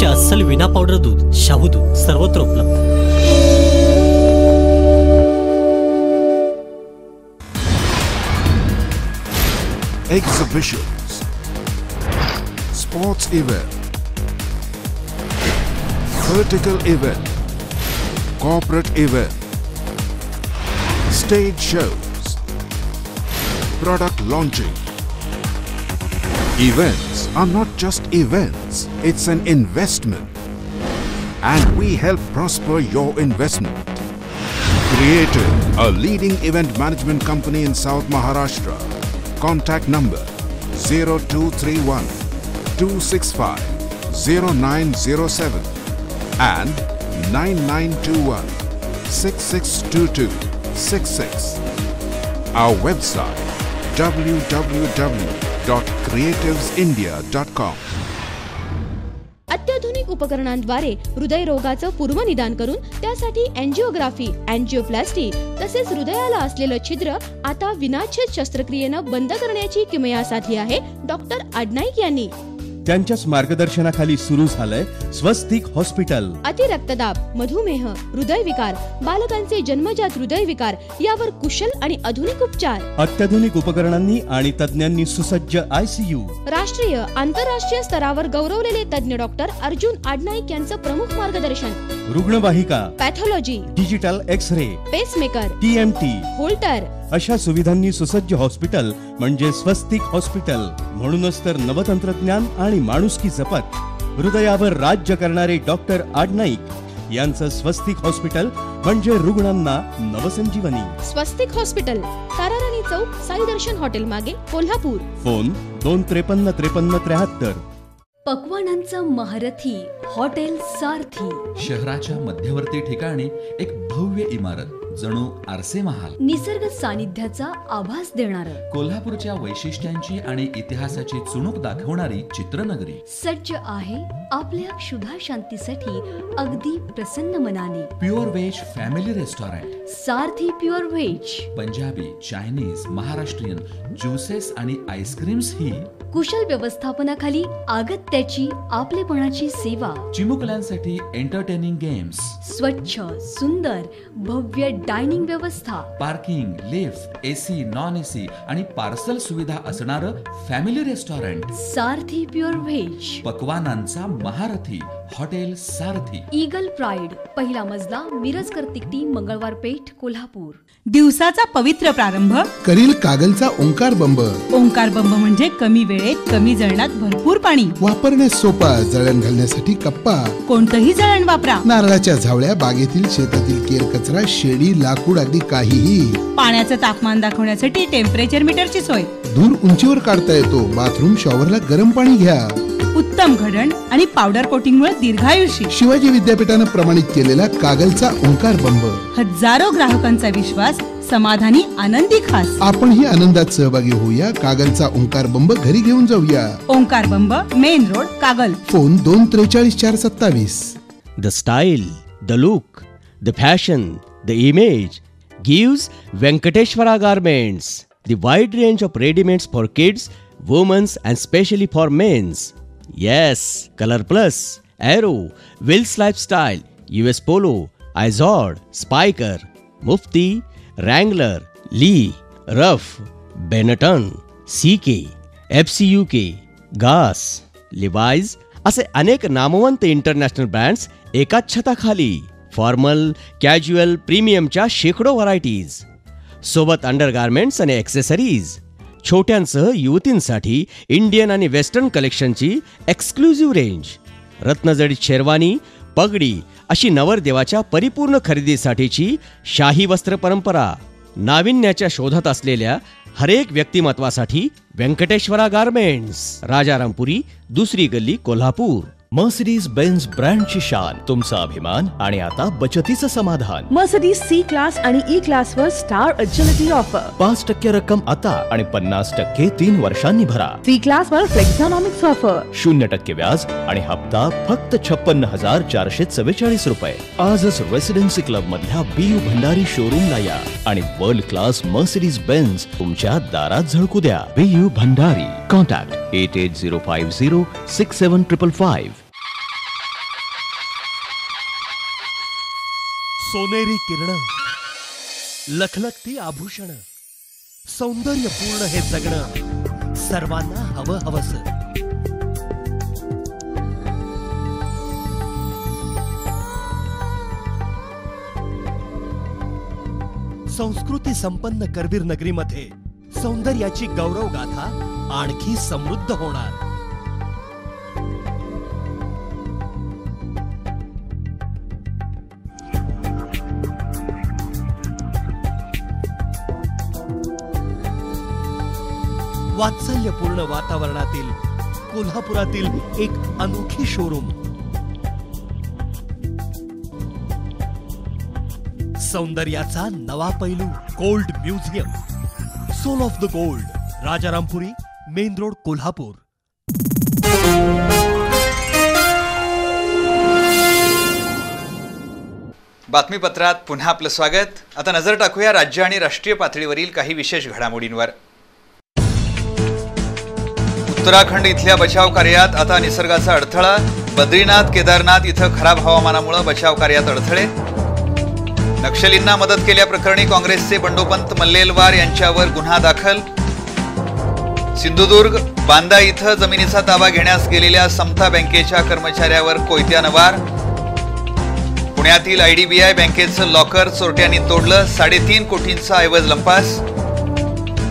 अस्सल विना पावडर दूध, शाहू दूध सर्वत्र उपलब्ध. Exhibitions, sports event, vertical event, corporate event, stage shows, product launching, Events are not just events, it's an investment. And we help prosper your investment. Creative, a leading event management company in South Maharashtra. Contact number 0231 265 0907 and 9921 6622 66. Our website www.creativesindia.com. अत्याधुनिक उपकरणांद्वारे हृदयरोगाचं पूर्वनिदान करून त्यासाठी angiography, angioplasty तसेच हृदयाला असलेलं छिद्र आता विनाछेद शस्त्रक्रियेनं बंद करण्याची किमया साधली आहे डॉक्टर आडनाईक यांनी. त्यांच्याच मार्गदर्शनाखाली सुरू झालंय स्वस्तिक हॉस्पिटल. अतिरक्तदाब, मधुमेह, हृदयविकार, बालकांचे जन्मजात हृदयविकार यावर कुशल आणि आधुनिक उपचार. अत्याधुनिक उपकरणांनी आणि तज्ञांनी सुसज्ज ICU. राष्ट्रीय आंतरराष्ट्रीय स्तरावर गौरवलेले तज्ञ डॉक्टर अर्जुन आडनाईक यांचं प्रमुख मार्गदर्शन. रुग्णवाहिका, pathology, digital x-ray, pacemaker, TMT, Holter अशा सुविधांनी सुसज्ज हॉस्पिटल म्हणजे स्वस्तिक हॉस्पिटल. म्हणूनच तर नवतंत्रज्ञान आणि माणुसकी जपत हृदयावर राज्य करणारे डॉक्टर आडनाईक यांचं स्वस्तिक हॉस्पिटल म्हणजे रुग्णांना नवसंजीवनी. स्वस्तिक हॉस्पिटल, ताराराणी चौक, साई दर्शन हॉटेल मागे, कोल्हापूर. फोन 2535373. पक्वानांचं महारथी हॉटेल सारथी. शहराच्या मध्यवर्ती ठिकाणी एक भव्य इमारत, जणू आरसे महाल. निसर्ग सानिध्याचा आभास देणारं, कोल्हापूरच्या वैशिष्ट्यांची आणि इतिहासाची चुणूक दाखवणारी चित्रनगरी. सज्ज आहे आपल्या क्षुधा शांतीसाठी अगदी प्रसन्न मनाने. Pure veg family restaurant, Sarathi pure veg. Punjabi, Chinese, Maharashtrian juices आणि आईस्क्रीम्स ही कुशल व्यवस्थापनाखाली अगत्याची आपलेपणाची सेवा. चिमुकल्यांसाठी एंटरटेनिंग गेम्स, स्वच्छ सुंदर भव्य डायनिंग व्यवस्था, parking, lift, AC, non AC आणि पार्सल सुविधा असणारं family restaurant. Sarathi pure veg. पक्वानांचा महारथी हॉटेल सारथी. ईगल प्राईड, पहिला मजला, मिरज कर्तिकटी, मंगळवार पेठ, कोल्हापूर. दिवसाचा पवित्र प्रारंभ करील कागलचा ओंकार बंब. ओंकार बंब म्हणजे कमी वेळेत कमी जळणात भरपूर पाणी. वापरण्यास सोपा, जळण घालण्यासाठी कप्पा. कोणतंही जळण वापरा. नारळाच्या झावळ्या, बागेतील शेतातील केर कचरा, शेडी, लाकूड अगदी काहीही. पाण्याचं तापमान दाखवण्यासाठी टेम्परेचर मीटरची सोय. धूर उंचीवर काढता येतो. बाथरूम शॉवरला गरम पाणी घ्या. उत्तम घडण आणि पावडर कोटिंगमुळे दीर्घायुषी. शिवाजी विद्यापीठानं प्रमाणित केलेला कागलचा ओंकार बंब. हजारो ग्राहकांचा विश्वास, समाधानी, आनंदी खास. आपणही आनंदात सहभागी होऊया. कागलचा ओंकार बंब घरी घेऊन जाऊया. Omkar Bamb, main road, Kagal. Phone 243-427. The style, the look, the fashion, the image gives Venkateshwara Garments. The wide range of ready-mades for kids, women's and specially for men's. Yes, Color Plus, Aero, Wills Lifestyle, US Polo, Izod, Spiker, Mufti, Wrangler, Lee, Ruff, Benetton, CK, FCUK, Gas, Levi's असे अनेक नामवंत international brands एकाच छताखाली. Formal, casual, प्रीमियमच्या शेकडो varieties, सोबत undergarments आणि accessories. छोट्यांसह युवतींसाठी Indian आणि western कलेक्शनची exclusive range. रत्नजडित sherwani, पगडी अशी नवरदेवाच्या परिपूर्ण खरेदीसाठीची शाही वस्त्र परंपरा. नाविन्याच्या शोधात असलेल्या हरेक व्यक्तिमत्वासाठी व्यंकटेश्वरा गारमेंट्स, राजारामपुरी, दुसरी गल्ली, कोल्हापूर. मर्सिडीज बेन्झ ब्रँडची शान, तुमचा अभिमान आणि आता बचतीचं समाधान. मर्सिडीज C-क्लास आणि E-क्लास वर स्टार अजिलिटी ऑफर. 5% रक्कम आता आणि 50% 3 वर्षांनी भरा. C-क्लास वर फ्लेक्झॉनॉमिक्स ऑफर. 0% व्याज आणि हप्ता फक्त 56,444 रुपये. आजच रेसिडेन्सी क्लब मधल्या BU भंडारी शोरूमला या आणि वर्ल्ड क्लास मर्सिडीज बेन्झ तुमच्या दारात झळकू द्या. BU भंडारी. कॉन्टॅक्ट 8805067555. सोनेरी किरण, लखलखती आभूषण, सौंदर्यपूर्ण हे जगणं सर्वांना हवं हवस. संस्कृती संपन्न करवीर नगरीमध्ये सौंदर्याची गौरव गाथा आणखी समृद्ध होणार. वात्सल्यपूर्ण वातावरणातील कोल्हापुरातील एक अनोखी शोरूम. सौंदर्याचा नवा पैलू gold museum. Soul of the gold, Rajarampuri, main road, Kolhapur. बातमीपत्रात पुन्हा आपलं स्वागत. आता नजर टाकूया राज्य आणि राष्ट्रीय पातळीवरील काही विशेष घडामोडींवर. उत्तराखंड इथल्या बचाव कार्यात आता निसर्गाचा अडथळा. बद्रीनाथ केदारनाथ इथं खराब हवामानामुळे बचाव कार्यात अडथळे. नक्षलींना मदत केल्याप्रकरणी काँग्रेसचे बंडोपंत मल्लेलवार यांच्यावर गुन्हा दाखल. सिंधुदुर्ग बांदा इथं जमिनीचा ताबा घेण्यास गेलेल्या समता बँकेच्या कर्मचाऱ्यावर कोयत्यानं वार. पुण्यातील IDBI बँकेचं लॉकर चोरट्यांनी तोडलं. 3.5 कोटींचा ऐवज लंपास.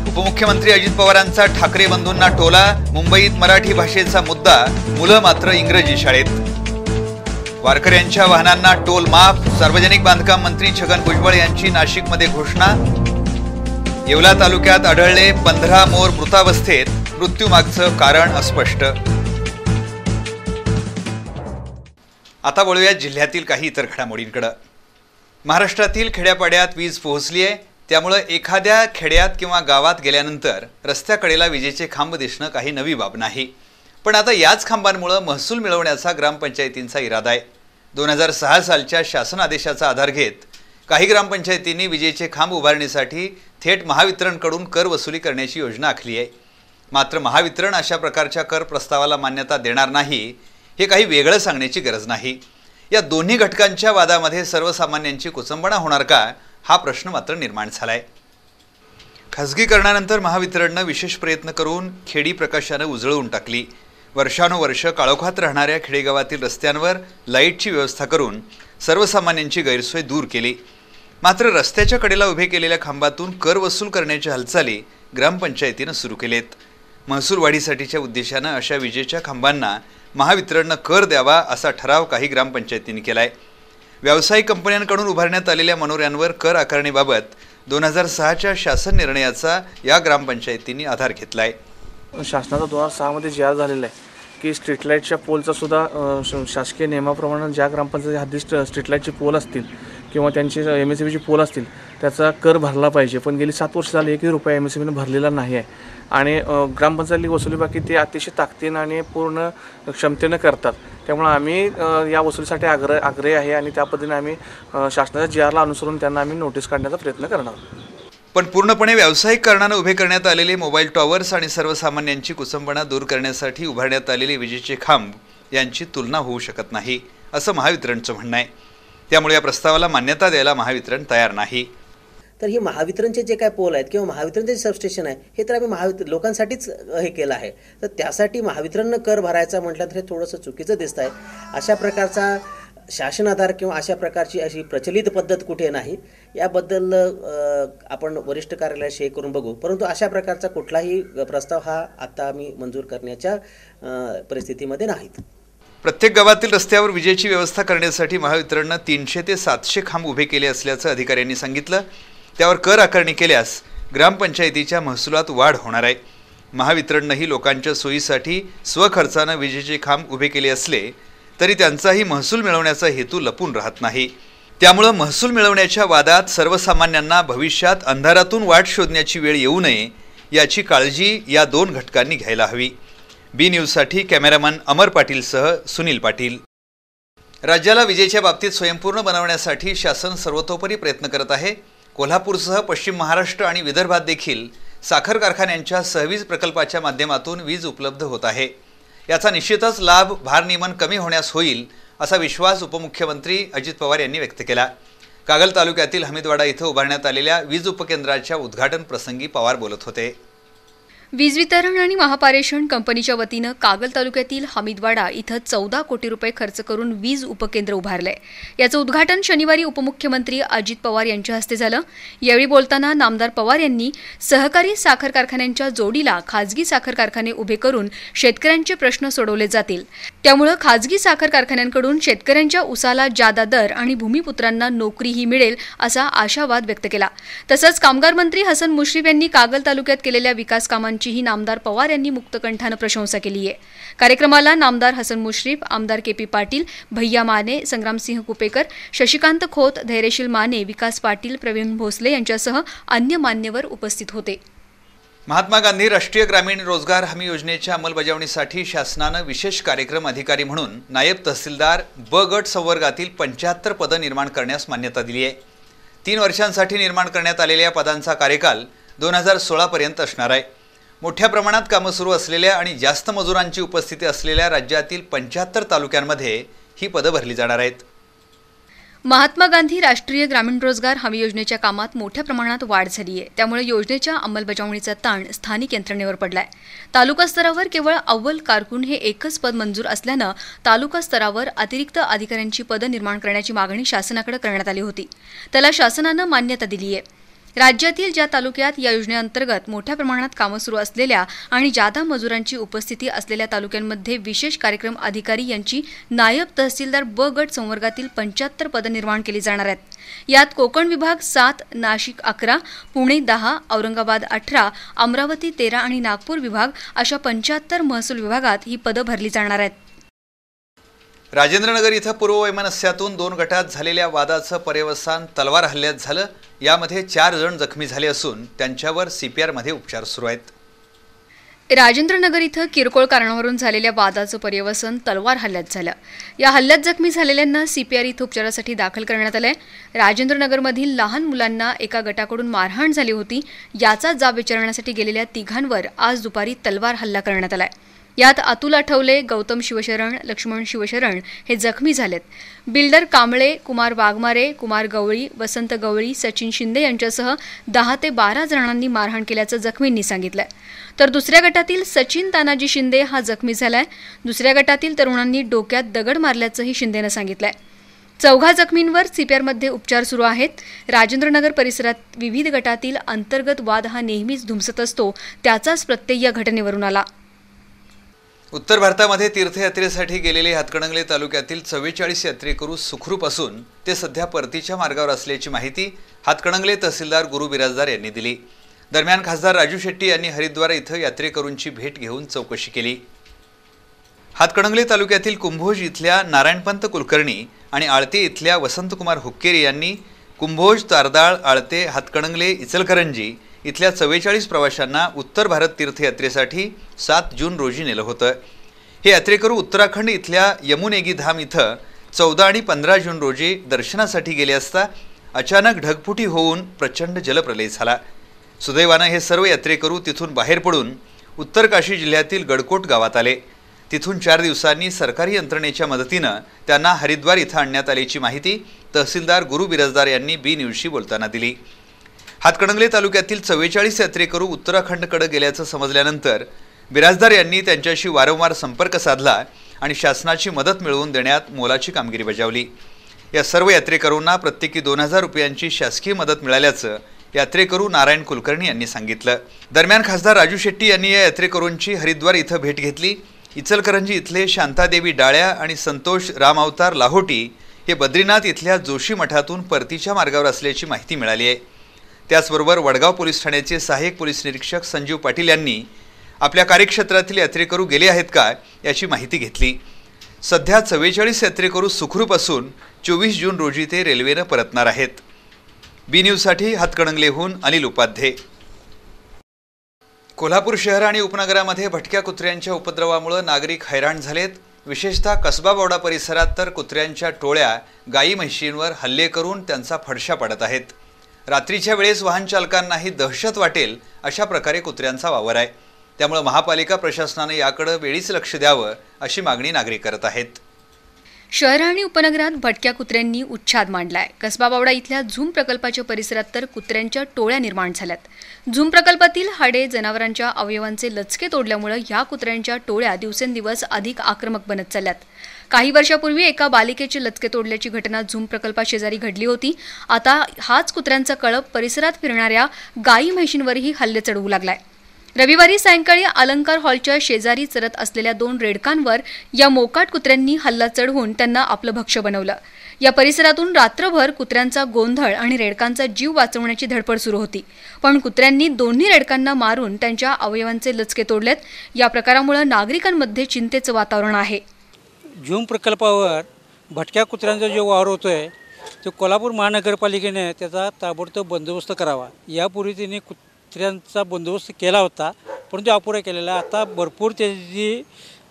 उपमुख्यमंत्री अजित पवारांचा ठाकरे बंधूंना टोला. मुंबईत मराठी भाषेचा मुद्दा, मुलं मात्र इंग्रजी शाळेत. वारकऱ्यांच्या वाहनांना टोल माफ. सार्वजनिक बांधकाम मंत्री छगन भुजबळ यांची नाशिकमध्ये घोषणा. येवला तालुक्यात आढळले 15 मोर मृतावस्थेत. मृत्यूमागचं कारण अस्पष्ट. आता वळूया जिल्ह्यातील काही इतर घडामोडींकडे. महाराष्ट्रातील खेड्यापाड्यात वीज पोहोचली आहे. त्यामुळे एखाद्या खेड्यात किंवा गावात गेल्यानंतर रस्त्याकडेला विजेचे खांब दिसणं काही नवी बाब नाही. पण आता याच खांबांमुळे महसूल मिळवण्याचा ग्रामपंचायतींचा इरादा आहे. 2006 सालच्या शासन आदेशाचा आधार घेत काही ग्रामपंचायतींनी विजेचे खांब उभारणीसाठी थेट महावितरणकडून कर वसुली करण्याची योजना आखली आहे. मात्र महावितरण अशा प्रकारच्या कर प्रस्तावाला मान्यता देणार नाही हे काही वेगळं सांगण्याची गरज नाही. या दोन्ही घटकांच्या वादामध्ये सर्वसामान्यांची कुचंबणा होणार का, हा प्रश्न मात्र निर्माण झालाय. खासगीकरणानंतर महावितरणनं विशेष प्रयत्न करून खेडी प्रकाशानं उजळवून टाकली. वर्षानुवर्ष काळोखात राहणाऱ्या खेडेगावातील रस्त्यांवर लाईटची व्यवस्था करून सर्वसामान्यांची गैरसोय दूर केली. मात्र रस्त्याच्या कडेला उभे केलेल्या खांबातून कर वसूल करण्याच्या हालचाली ग्रामपंचायतीनं सुरू केलेत. महसूल वाढीसाठीच्या उद्देशानं अशा विजेच्या खांबांना महावितरणनं कर द्यावा असा ठराव काही ग्रामपंचायतींनी केलाय. व्यावसायिक कंपन्यांकडून उभारण्यात आलेल्या मनोऱ्यांवर कर आकारणीबाबत 2006च्या शासन निर्णयाचा या ग्रामपंचायतींनी आधार घेतलाय. शासनाचा 2006 जी आर झालेला आहे की स्ट्रीट लाईटच्या पोलचा सुद्धा शासकीय नियमाप्रमाणे ज्या ग्रामपंचायती हद्दीत स्ट्रीट लाईटचे पोल असतील किंवा त्यांचे MSCBचे पोल असतील त्याचा कर भरला पाहिजे. पण गेली 7 वर्ष झाली 1 रुपया MSCBने भरलेला नाही आहे. आणि ग्रामपंचायती वसुली बाकी ते अतिशय ताकदीनं आणि पूर्ण क्षमतेनं करतात. त्यामुळे आम्ही या वसुलीसाठी आग्रही आहे आणि त्या पद्धतीने आम्ही शासनाच्या जी आरला अनुसरून त्यांना आम्ही नोटीस काढण्याचा प्रयत्न करणार. पण पूर्णपणे व्यावसायिक कारणानं उभे करण्यात आलेले मोबाईल टॉवर्स आणि सर्वसामान्यांची कुचंबणा दूर करण्यासाठी उभारण्यात आलेले विजेचे खांब यांची तुलना होऊ शकत नाही असं महावितरणचं म्हणणं आहे. त्यामुळे या प्रस्तावाला मान्यता द्यायला महावितरण तयार नाही. तर ही महावितरणचे जे काय पोल आहेत किंवा महावितरणचे सबस्टेशन आहे हे तर आम्ही लोकांसाठीच हे केलं आहे. तर त्यासाठी महावितरणनं कर भरायचा म्हटलं तर हे थोडंसं चुकीचं दिसतं आहे. अशा प्रकारचा शासन आधार किंवा अशा प्रकारची अशी प्रचलित पद्धत कुठे नाही. याबद्दल आपण वरिष्ठ कार्यालयाशी हे करून बघू. परंतु अशा प्रकारचा कुठलाही प्रस्ताव हा आता आम्ही मंजूर करण्याच्या परिस्थितीमध्ये नाहीत. प्रत्येक गावातील रस्त्यावर विजेची व्यवस्था करण्यासाठी महावितरणनं 300 ते 700 खांब उभे केले असल्याचं अधिकाऱ्यांनी सांगितलं. त्यावर कर आकारणी केल्यास ग्रामपंचायतीच्या महसुलात वाढ होणार आहे. महावितरणनंही लोकांच्या सोयीसाठी स्वखर्चानं विजेचे खांब उभे केले असले तरी त्यांचाही महसूल मिळवण्याचा हेतू लपून राहत नाही. त्यामुळं महसूल मिळवण्याच्या वादात सर्वसामान्यांना भविष्यात अंधारातून वाट शोधण्याची वेळ येऊ नये याची काळजी या दोन घटकांनी घ्यायला हवी. बी न्यूजसाठी कॅमेरामन अमर पाटीलसह सुनील पाटील. राज्याला विजेच्या बाबतीत स्वयंपूर्ण बनवण्यासाठी शासन सर्वतोपरी प्रयत्न करत आहे. कोल्हापूरसह पश्चिम महाराष्ट्र आणि विदर्भात देखील साखर कारखान्यांच्या सहवीज प्रकल्पाच्या माध्यमातून वीज उपलब्ध होत आहे. याचा निश्चितच लाभ भारनियमन कमी होण्यास होईल असा विश्वास उपमुख्यमंत्री अजित पवार यांनी व्यक्त केला. कागल तालुक्यातील हमीदवाडा इथं उभारण्यात आलेल्या वीज उपकेंद्राच्या उद्घाटन प्रसंगी पवार बोलत होते. वीज वितरण आणि महापारेषण कंपनीच्या वतीनं कागल तालुक्यातील हमीदवाडा इथं 14 कोटी रुपये खर्च करून वीज उपकेंद्र उभारलंय. याचं उद्घाटन शनिवारी उपमुख्यमंत्री अजित पवार यांच्या हस्ते झालं. यावेळी बोलताना नामदार पवार यांनी सहकारी साखर कारखान्यांच्या जोडीला खाजगी साखर कारखाने उभे करून शेतकऱ्यांचे प्रश्न सोडवले जातील. त्यामुळे खाजगी साखर कारखान्यांकडून शेतकऱ्यांच्या उसाला जादा दर आणि भूमिपुत्रांना नोकरीही मिळेल असा आशावाद व्यक्त केला. तसंच कामगार मंत्री हसन मुश्रीफ यांनी कागल तालुक्यात केलेल्या विकास कामांचीही नामदार पवार यांनी मुक्तकंठानं प्रशंसा केली आहे. कार्यक्रमाला नामदार हसन मुश्रीफ, आमदार के.पी. पाटील, भैया माने, संग्रामसिंह कुपेकर, शशिकांत खोत, धैर्यशील माने, विकास पाटील, प्रवीण भोसले यांच्यासह अन्य मान्यवर उपस्थित होते. महात्मा गांधी राष्ट्रीय ग्रामीण रोजगार हमी योजनेच्या अंमलबजावणीसाठी शासनानं विशेष कार्यक्रम अधिकारी म्हणून नायब तहसीलदार ब गट संवर्गातील 75 पदं निर्माण करण्यास मान्यता दिली आहे. 3 वर्षांसाठी निर्माण करण्यात आलेल्या पदांचा कार्यकाल 2016 पर्यंत असणार आहे. मोठ्या प्रमाणात कामं सुरू असलेल्या आणि जास्त मजुरांची उपस्थिती असलेल्या राज्यातील 75 तालुक्यांमध्ये ही पदं भरली जाणार आहेत. महात्मा गांधी राष्ट्रीय ग्रामीण रोजगार हमी योजनेच्या कामात मोठ्या प्रमाणात वाढ झाली आहे. त्यामुळे योजनेच्या अंमलबजावणीचा ताण स्थानिक यंत्रणेवर पडलाय. तालुका स्तरावर केवळ अव्वल कारकून हे एकच पद मंजूर असल्यानं तालुका स्तरावर अतिरिक्त अधिकाऱ्यांची पदं निर्माण करण्याची मागणी शासनाकडे करण्यात आली होती. त्याला शासनानं मान्यता दिली आहे. राज्यातील ज्या तालुक्यात या योजनेअंतर्गत मोठ्या प्रमाणात कामं सुरू असलेल्या आणि जादा मजुरांची उपस्थिती असलेल्या तालुक्यांमध्ये विशेष कार्यक्रम अधिकारी यांची नायब तहसीलदार ब गट संवर्गातील 75 पदं निर्माण केली जाणार आहेत. यात कोकण विभाग 7, नाशिक 11, पुणे 10, औरंगाबाद 18, अमरावती 13 आणि नागपूर विभाग अशा 75 महसूल विभागात ही पदं भरली जाणार आहेत. राजेंद्रनगर इथं पूर्ववैमनस्यातून 2 गटात झालेल्या वादाचं पर्यवसान तलवार हल्ल्यात झालं. यामध्ये 4 जण जखमी झाले असून त्यांच्यावर CPR-मध्ये उपचार सुरू आहेत. राजेंद्रनगर इथं किरकोळ कारणावरून झालेल्या वादाचं पर्यवसन तलवार हल्ल्यात झालं. या हल्ल्यात जखमी झालेल्यांना CPR इथं उपचारासाठी दाखल करण्यात आलंय. राजेंद्रनगरमधील लहान मुलांना एका गटाकडून मारहाण झाली होती. याचा जाब विचारण्यासाठी गेलेल्या 3घांवर आज दुपारी तलवार हल्ला करण्यात आलाय. यात अतुल आठवले, गौतम शिवशरण, लक्ष्मण शिवशरण हे जखमी झालेत. बिल्डर कांबळे, कुमार वाघमारे, कुमार गवळी, वसंत गवळी, सचिन शिंदे यांच्यासह 10 ते 12 जणांनी मारहाण केल्याचं जखमींनी सांगितलंय. तर दुसऱ्या गटातील सचिन तानाजी शिंदे हा जखमी झालाय. दुसऱ्या गटातील तरुणांनी डोक्यात दगड मारल्याचंही शिंदेनं सांगितलंय. 4 जखमींवर CPR-मध्ये उपचार सुरू आहेत. राजेंद्रनगर परिसरात विविध गटातील अंतर्गत वाद हा नेहमीच धुमसत असतो. त्याचाच प्रत्यय या घटनेवरून आला. उत्तर भारतामध्ये तीर्थयात्रेसाठी गेलेले हातकणंगले तालुक्यातील 44 यात्रेकरू सुखरूप असून ते सध्या परतीच्या मार्गावर असल्याची माहिती हातकणंगले तहसीलदार गुरु बिराजदार यांनी दिली. दरम्यान खासदार राजू शेट्टी यांनी हरिद्वार इथं यात्रेकरूंची भेट घेऊन चौकशी केली. हातकणंगले तालुक्यातील कुंभोज इथल्या नारायणपंत कुलकर्णी आणि आळते इथल्या वसंतकुमार हुक्केरी यांनी कुंभोज, तारदाळ, आळते, हातकणंगले, इचलकरंजी इथल्या 44 प्रवाशांना उत्तर भारत तीर्थयात्रेसाठी 7 जून रोजी नेलं होतं. हे यात्रेकरू उत्तराखंड इथल्या यमुनेगी धाम इथं 14 आणि 15 जून रोजी दर्शनासाठी गेले असता अचानक ढगफुटी होऊन प्रचंड जलप्रलय झाला. सुदैवानं हे सर्व यात्रेकरू तिथून बाहेर पडून उत्तर काशी जिल्ह्यातील गडकोट गावात आले. तिथून 4 दिवसांनी सरकारी यंत्रणेच्या मदतीनं त्यांना हरिद्वार इथं आणण्यात आल्याची माहिती तहसीलदार गुरु बिराजदार यांनी बी न्यूजशी बोलताना दिली. हातकणंगले तालुक्यातील 44 यात्रेकरू उत्तराखंडकडे गेल्याचं समजल्यानंतर बिराजदार यांनी त्यांच्याशी वारंवार संपर्क साधला आणि शासनाची मदत मिळवून देण्यात मोलाची कामगिरी बजावली. या सर्व यात्रेकरूंना प्रत्येकी 2000 रुपयांची शासकीय मदत मिळाल्याचं यात्रेकरू नारायण कुलकर्णी यांनी सांगितलं. दरम्यान खासदार राजू शेट्टी यांनी या यात्रेकरूंची हरिद्वार इथं भेट घेतली. इचलकरंजी इथले शांतादेवी डाळ्या आणि संतोष रामअवतार लाहोटी हे बद्रीनाथ इथल्या जोशी मठातून परतीच्या मार्गावर असल्याची माहिती मिळाली आहे. त्याचबरोबर वडगाव पोलीस ठाण्याचे सहाय्यक पोलीस निरीक्षक संजीव पाटील यांनी आपल्या कार्यक्षेत्रातील यात्रेकरू गेले आहेत का याची माहिती घेतली. सध्या 44 यात्रेकरू सुखरूप असून 24 जून रोजी ते रेल्वेनं परतणार आहेत. बी न्यूजसाठी हातकणंगलेहून अनिल उपाध्ये. कोल्हापूर शहर आणि उपनगरामध्ये भटक्या कुत्र्यांच्या उपद्रवामुळे नागरिक हैराण झालेत. विशेषतः कसबा बावडा परिसरात तर कुत्र्यांच्या टोळ्या गायी म्हशींवर हल्ले करून त्यांचा फडशा पडत आहेत. रात्रीच्या वेळेस वाहन चालकांनाही दहशत वाटेल अशा प्रकारे कुत्र्यांचा वावर आहे. त्यामुळे महापालिका प्रशासनाने याकडे वेळीच लक्ष द्यावं अशी मागणी नागरिक करत आहेत. शहर आणि उपनगरात भटक्या कुत्र्यांनी उच्छाद मांडलाय. कसबा बावडा इथल्या झूम प्रकल्पाच्या परिसरात तर कुत्र्यांच्या टोळ्या निर्माण झाल्यात. झूम प्रकल्पातील हाडे जनावरांच्या अवयवांचे लचके तोडल्यामुळे ह्या कुत्र्यांच्या टोळ्या दिवसेंदिवस अधिक आक्रमक बनत चालल्यात. काही वर्षापूर्वी एका बालिकेचे लचके तोडल्याची घटना झूम प्रकल्पाशेजारी घडली होती. आता हाच कुत्र्यांचा कळप परिसरात फिरणाऱ्या गाई म्हैशींवरही हल्ले चढवू लागलाय. रविवारी सायंकाळी अलंकार हॉलच्या शेजारी चरत असलेल्या 2 रेडकांवर या मोकाट कुत्र्यांनी हल्ला चढवून त्यांना आपलं भक्ष्य बनवलं. या परिसरातून रात्रभर कुत्र्यांचा गोंधळ आणि रेडकांचा जीव वाचवण्याची धडपड सुरू होती. पण कुत्र्यांनी दोन्ही रेडकांना मारून त्यांच्या अवयवांचे लचके तोडलेत. या प्रकारामुळे नागरिकांमध्ये चिंतेचं वातावरण आहे. झूम प्रकल्पावर भटक्या कुत्र्यांचा जो वावर होतोय तो कोल्हापूर महानगरपालिकेने त्याचा ताबडतोब बंदोबस्त करावा. यापूर्वी त्यांनी कुत्र्यांचा बंदोबस्त केला होता, परंतु अपुरा केलेला. आता भरपूर त्याची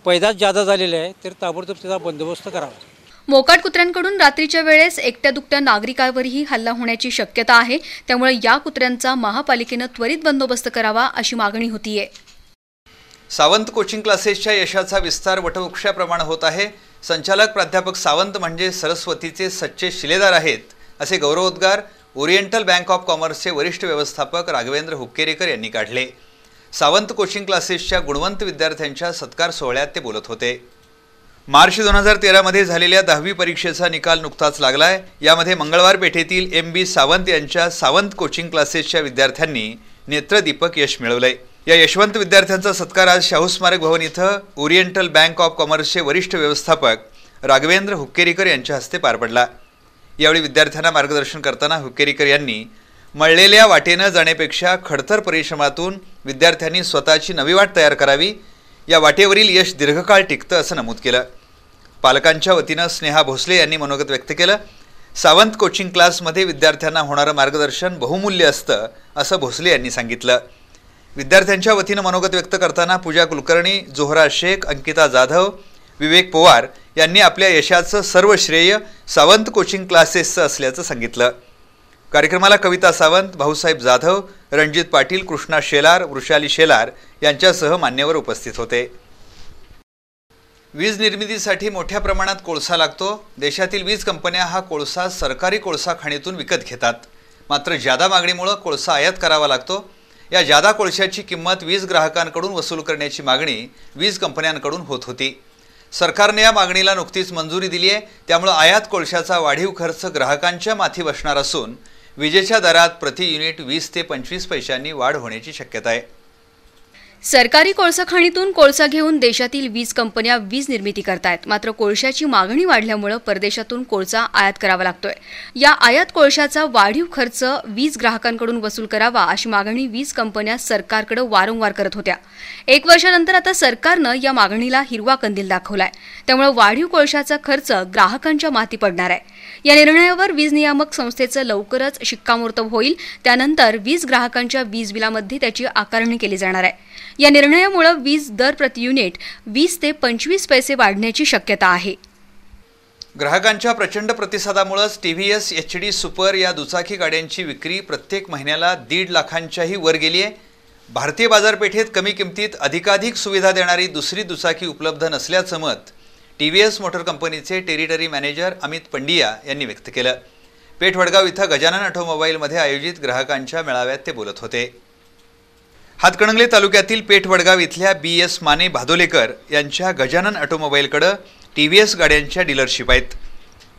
पैदास जादा झालेली आहे, तर ताबडतोब त्याचा बंदोबस्त करावा. मोकाट कुत्र्यांकडून रात्रीच्या वेळेस एकट्या दुकट्या नागरिकांवरही हल्ला होण्याची शक्यता आहे. त्यामुळे या कुत्र्यांचा महापालिकेनं त्वरित बंदोबस्त करावा अशी मागणी होतीये. सावंत कोचिंग क्लासेसच्या यशाचा विस्तार वटवृक्षाप्रमाणे होत आहे. संचालक प्राध्यापक सावंत म्हणजे सरस्वतीचे सच्चे शिलेदार आहेत असे गौरवोद्गार ओरिएंटल बँक ऑफ कॉमर्सचे वरिष्ठ व्यवस्थापक राघवेंद्र हुक्केरीकर यांनी काढले. सावंत कोचिंग क्लासेसच्या गुणवंत विद्यार्थ्यांच्या सत्कार सोहळ्यात ते बोलत होते. मार्च 2013 मध्ये झालेल्या 10वी परीक्षेचा निकाल नुकताच लागलाय. यामध्ये मंगळवार पेठेतील MB सावंत यांच्या सावंत कोचिंग क्लासेसच्या विद्यार्थ्यांनी नेत्रदीपक यश मिळवलंय. या यशवंत विद्यार्थ्यांचा सत्कार आज शाहू स्मारक भवन इथं ओरिएंटल बँक ऑफ कॉमर्सचे वरिष्ठ व्यवस्थापक राघवेंद्र हुक्केरीकर यांच्या हस्ते पार पडला. यावेळी विद्यार्थ्यांना मार्गदर्शन करताना हुक्केरीकर यांनी मळलेल्या वाटेनं जाण्यापेक्षा खडतर परिश्रमातून विद्यार्थ्यांनी स्वतःची नवी वाट तयार करावी, या वाटेवरील यश दीर्घकाळ टिकतं असं नमूद केलं. पालकांच्या वतीनं स्नेहा भोसले यांनी मनोगत व्यक्त केलं. सावंत कोचिंग क्लासमध्ये विद्यार्थ्यांना होणारं मार्गदर्शन बहुमूल्य असतं असं भोसले यांनी सांगितलं. विद्यार्थ्यांच्या वतीनं मनोगत व्यक्त करताना पूजा कुलकर्णी, जोहरा शेख, अंकिता जाधव, विवेक पवार यांनी आपल्या यशाचं सर्व श्रेय सावंत कोचिंग क्लासेसचं असल्याचं सांगितलं. कार्यक्रमाला कविता सावंत, भाऊसाहेब जाधव, रणजित पाटील, कृष्णा शेलार, वृषाली शेलार यांच्यासह मान्यवर उपस्थित होते. वीज निर्मितीसाठी मोठ्या प्रमाणात कोळसा लागतो. देशातील वीज कंपन्या हा कोळसा सरकारी कोळसा खाणीतून विकत घेतात. मात्र जादा मागणीमुळे कोळसा आयात करावा लागतो. या जादा कोळशाची किंमत वीज ग्राहकांकडून वसूल करण्याची मागणी वीज कंपन्यांकडून होत होती. सरकारने या मागणीला नुकतीच मंजुरी दिली आहे. त्यामुळे आयात कोळशाचा वाढीव खर्च ग्राहकांच्या माथी बसणार असून विजेच्या दरात प्रति युनिट 20 ते 25 पैशांनी वाढ होण्याची शक्यता आहे. सरकारी कोळसा खाणीतून कोळसा घेऊन देशातील वीज कंपन्या वीज निर्मिती करतायत. मात्र कोळशाची मागणी वाढल्यामुळे परदेशातून कोळसा आयात करावा लागतोय. या आयात कोळशाचा वाढीव खर्च वीज ग्राहकांकडून वसूल करावा अशी मागणी वीज कंपन्या सरकारकडे वारंवार करत होत्या. 1 वर्षानंतर आता सरकारनं या मागणीला हिरवा कंदील दाखवलाय. त्यामुळे वाढीव कोळशाचा खर्च ग्राहकांच्या माथी पडणार आहे. या निर्णयावर वीज नियामक संस्थेचं लवकरच शिक्कामोर्तब होईल. त्यानंतर वीज ग्राहकांच्या वीज बिलामध्ये त्याची आकारणी केली जाणार आहे. या निर्णयामुळे वीज दर प्रति युनिट 20 ते 25 पैसे वाढण्याची शक्यता आहे. ग्राहकांच्या प्रचंड प्रतिसादामुळेच TVS HD सुपर या दुचाकी गाड्यांची विक्री प्रत्येक महिन्याला 1.5 लाखांच्याही वर गेली आहे. भारतीय बाजारपेठेत कमी किमतीत अधिकाधिक सुविधा देणारी दुसरी दुचाकी उपलब्ध नसल्याचं मत TVS मोटर कंपनीचे टेरिटरी मॅनेजर अमित पंडिया यांनी व्यक्त केलं. पेठ वडगाव इथं गजानन ऑटोमोबाईलमध्ये आयोजित ग्राहकांच्या मेळाव्यात ते बोलत होते. हातकणंगले तालुक्यातील पेठ वडगाव इथल्या BS माने भादोलेकर यांच्या गजानन ऑटोमोबाईलकडे TVS गाड्यांच्या डीलरशिप आहेत.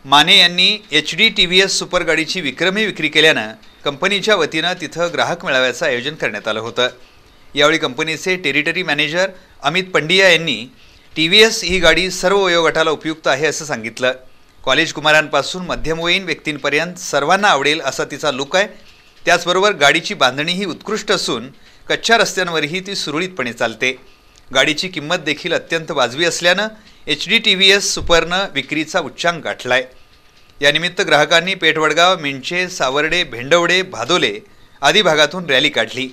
माने यांनी HD TVS सुपर गाडीची विक्रमी विक्री केल्यानं कंपनीच्या वतीनं तिथं ग्राहक मेळाव्याचं आयोजन करण्यात आलं होतं. यावेळी कंपनीचे टेरिटरी मॅनेजर अमित पंडिया यांनी TVS ही गाडी सर्व वयोगटाला उपयुक्त आहे असं सांगितलं. कॉलेज कुमारांपासून मध्यमवयीन व्यक्तींपर्यंत सर्वांना आवडेल असा तिचा लुक आहे. त्याचबरोबर गाडीची बांधणीही उत्कृष्ट असून कच्च्या रस्त्यांवरही ती सुरळीतपणे चालते. गाडीची किंमत देखील अत्यंत वाजवी असल्यानं HD TVS सुपरनं विक्रीचा उच्चांक गाठलाय. यानिमित्त ग्राहकांनी पेठवडगाव, मिंचे, सावर्डे, भेंडवडे, भादोले आदी भागातून रॅली काढली.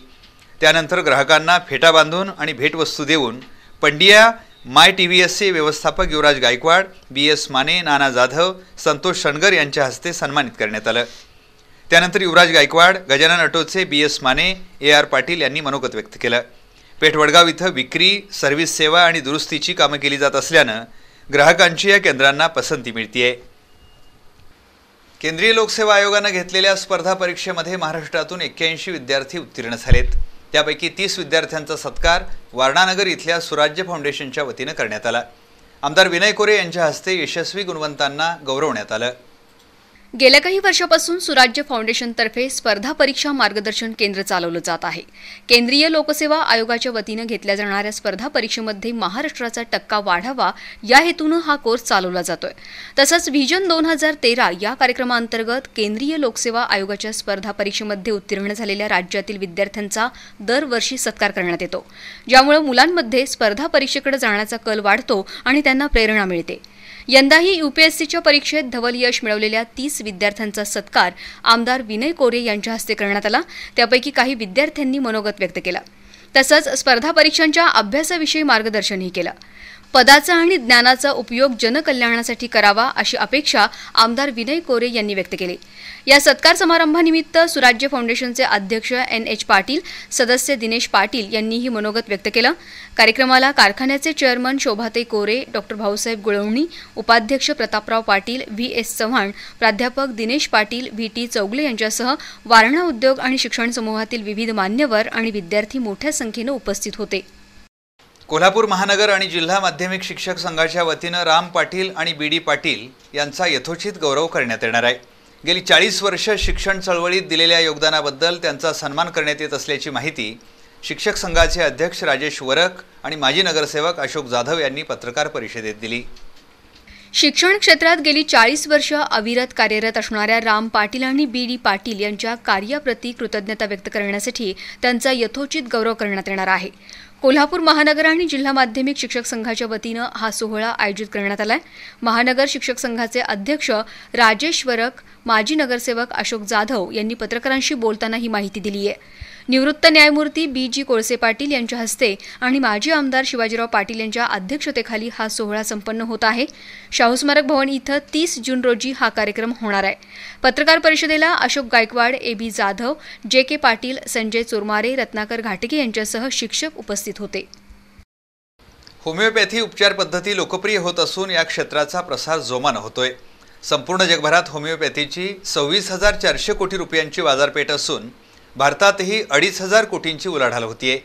त्यानंतर ग्राहकांना फेटा बांधून आणि भेटवस्तू देऊन पंडिया माय TVSचे व्यवस्थापक युवराज गायकवाड, BS माने, नाना जाधव, संतोष शणगर यांच्या हस्ते सन्मानित करण्यात आलं. त्यानंतर युवराज गायकवाड, गजानन ऑटोचे BS माने, AR पाटील यांनी मनोगत व्यक्त केलं. पेठ वडगाव इथं विक्री, सर्व्हिस सेवा आणि दुरुस्तीची कामं केली जात असल्यानं ग्राहकांची या केंद्रांना पसंती मिळतेय. केंद्रीय लोकसेवा आयोगाने घेतलेल्या स्पर्धा परीक्षेमध्ये महाराष्ट्रातून 81 विद्यार्थी उत्तीर्ण झालेत. त्यापैकी 30 विद्यार्थ्यांचा सत्कार वारणानगर इथल्या सुराज्य फाउंडेशनच्या वतीनं करण्यात आला. आमदार विनय कोरे यांच्या हस्ते यशस्वी गुणवंतांना गौरवण्यात आलं. गेल्या काही वर्षापासून सुराज्य फाउंडेशनतर्फे स्पर्धा परीक्षा मार्गदर्शन केंद्र चालवलं जात आहे. केंद्रीय लोकसेवा आयोगाच्या वतीनं घेतल्या जाणाऱ्या स्पर्धा परीक्षेमध्ये महाराष्ट्राचा टक्का वाढावा या हेतूनं हा कोर्स चालवला जातोय. तसंच व्हिजन 2013 या कार्यक्रमांतर्गत केंद्रीय लोकसेवा आयोगाच्या स्पर्धा परीक्षेमध्ये उत्तीर्ण झालेल्या राज्यातील विद्यार्थ्यांचा दरवर्षी सत्कार करण्यात येतो, ज्यामुळे मुलांमध्ये स्पर्धा परीक्षेकडे जाण्याचा कल वाढतो आणि त्यांना प्रेरणा मिळते. यंदाही यूपीएससीच्या परीक्षेत धवल यश मिळवलेल्या 30 विद्यार्थ्यांचा सत्कार आमदार विनय कोरे यांच्या हस्ते करण्यात आला. त्यापैकी काही विद्यार्थ्यांनी मनोगत व्यक्त केलं. तसंच स्पर्धा परीक्षांच्या अभ्यासाविषयी मार्गदर्शनही केलं. पदाचा आणि ज्ञानाचा उपयोग जनकल्याणासाठी करावा अशी अपेक्षा आमदार विनय कोरे यांनी व्यक्त केली. या सत्कार समारंभानिमित्त सुराज्य फाउंडेशनचे अध्यक्ष NH पाटील, सदस्य दिनेश पाटील यांनीही मनोगत व्यक्त केलं. कार्यक्रमाला कारखान्याचे चेअरमन शोभाताई कोरे, डॉ. भाऊसाहेब गुळवणी, उपाध्यक्ष प्रतापराव पाटील, VS चव्हाण, प्राध्यापक दिनेश पाटील, VT चौगले यांच्यासह वारणा उद्योग आणि शिक्षण समूहातील विविध मान्यवर आणि विद्यार्थी मोठ्या संख्येनं उपस्थित होते. कोल्हापूर महानगर आणि जिल्हा माध्यमिक शिक्षक संघाच्या वतीनं राम पाटील आणि BD पाटील यांचा यथोचित गौरव करण्यात येणार आहे. गेली 40 वर्ष शिक्षण चळवळीत दिलेल्या योगदानाबद्दल त्यांचा सन्मान करण्यात येत असल्याची माहिती शिक्षक संघाचे अध्यक्ष राजेश वरक आणि माजी नगरसेवक अशोक जाधव यांनी पत्रकार परिषदेत दिली. शिक्षण क्षेत्रात गेली 40 वर्ष अविरत कार्यरत असणाऱ्या राम पाटील आणि BD पाटील यांच्या कार्याप्रती कृतज्ञता व्यक्त करण्यासाठी त्यांचा यथोचित गौरव करण्यात येणार आहे. कोल्हापूर महानगर आणि जिल्हा माध्यमिक शिक्षक संघाच्या वतीनं हा सोहळा आयोजित करण्यात आलाय. महानगर शिक्षक संघाचे अध्यक्ष राजेश वरक, माजी नगरसेवक अशोक जाधव यांनी पत्रकारांशी बोलताना ही माहिती दिली आहे. निवृत्त न्यायमूर्ती BG कोळसे पाटील यांच्या हस्ते आणि माजी आमदार शिवाजीराव पाटील यांच्या अध्यक्षतेखाली हा सोहळा संपन्न होत आहे. शाहू स्मारक भवन इथं 30 जून रोजी हा कार्यक्रम होणार आहे. पत्रकार परिषदेला अशोक गायकवाड, AB जाधव, JK पाटील, संजय चोरमारे, रत्नाकर घाटगे यांच्यासह शिक्षक उपस्थित होते. होमिओपॅथी उपचार पद्धती लोकप्रिय होत असून या क्षेत्राचा प्रसार जोमानं होतोय. संपूर्ण जगभरात होमिओपॅथीची 26,400 कोटी रुपयांची बाजारपेठ असून भारतातही 2,500 कोटींची उलाढाल होतीये.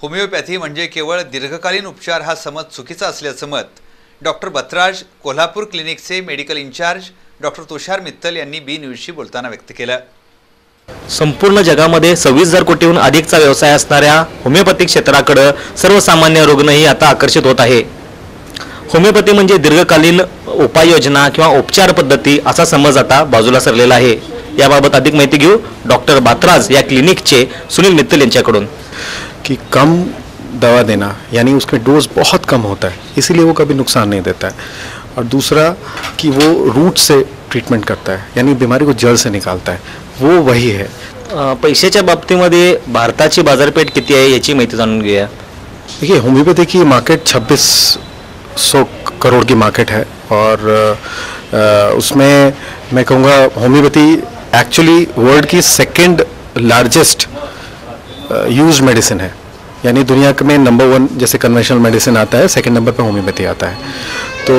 होमिओपॅथी म्हणजे केवळ दीर्घकालीन उपचार हा समज चुकीचा असल्याचं मत डॉक्टर बत्राज, कोल्हापूर क्लिनिकचे medical incharge doctor Tushar Mittal यांनी बी न्यूजशी बोलताना व्यक्त केलं. संपूर्ण जगामध्ये 26,000 कोटीहून अधिकचा व्यवसाय असणाऱ्या होमिओपॅथिक क्षेत्राकडे सर्वसामान्य रुग्णही आता आकर्षित होत आहे. होमिओपॅथी म्हणजे दीर्घकालीन उपाययोजना किंवा उपचार पद्धती असा समज आता बाजूला सरलेला आहे. याबाबत अधिक माहिती घेऊ डॉक्टर बात्राज या क्लिनिकचे सुनील मित्तल यांच्याकडून. कि कम दवा देना यानी उसके डोज बहुत कम होता है, इसीलिए वो कभी नुकसान नहीं देता है. और दूसरा कि वो रूट से ट्रीटमेंट करता है, यानी बीमारी को जड़ से निकालता है, वो वही है. पैशाच्या बाबतीमध्ये भारताची बाजारपेठ किती आहे याची माहिती जाणून घेऊया. देखिए होम्योपैथी की मार्केट 2600 करोड़ की मार्केट है और उसमें मैं कहूँगा होम्योपैथी एक्चुअली वर्ल्ड की सेकंड लार्जेस्ट यूज मेडिसिन है. यानी दुनिया में नंबर 1 जैसे कन्वेंशनल मेडिसिन आता है, सेकंड नंबर पे होम्योपैथी आता है. तो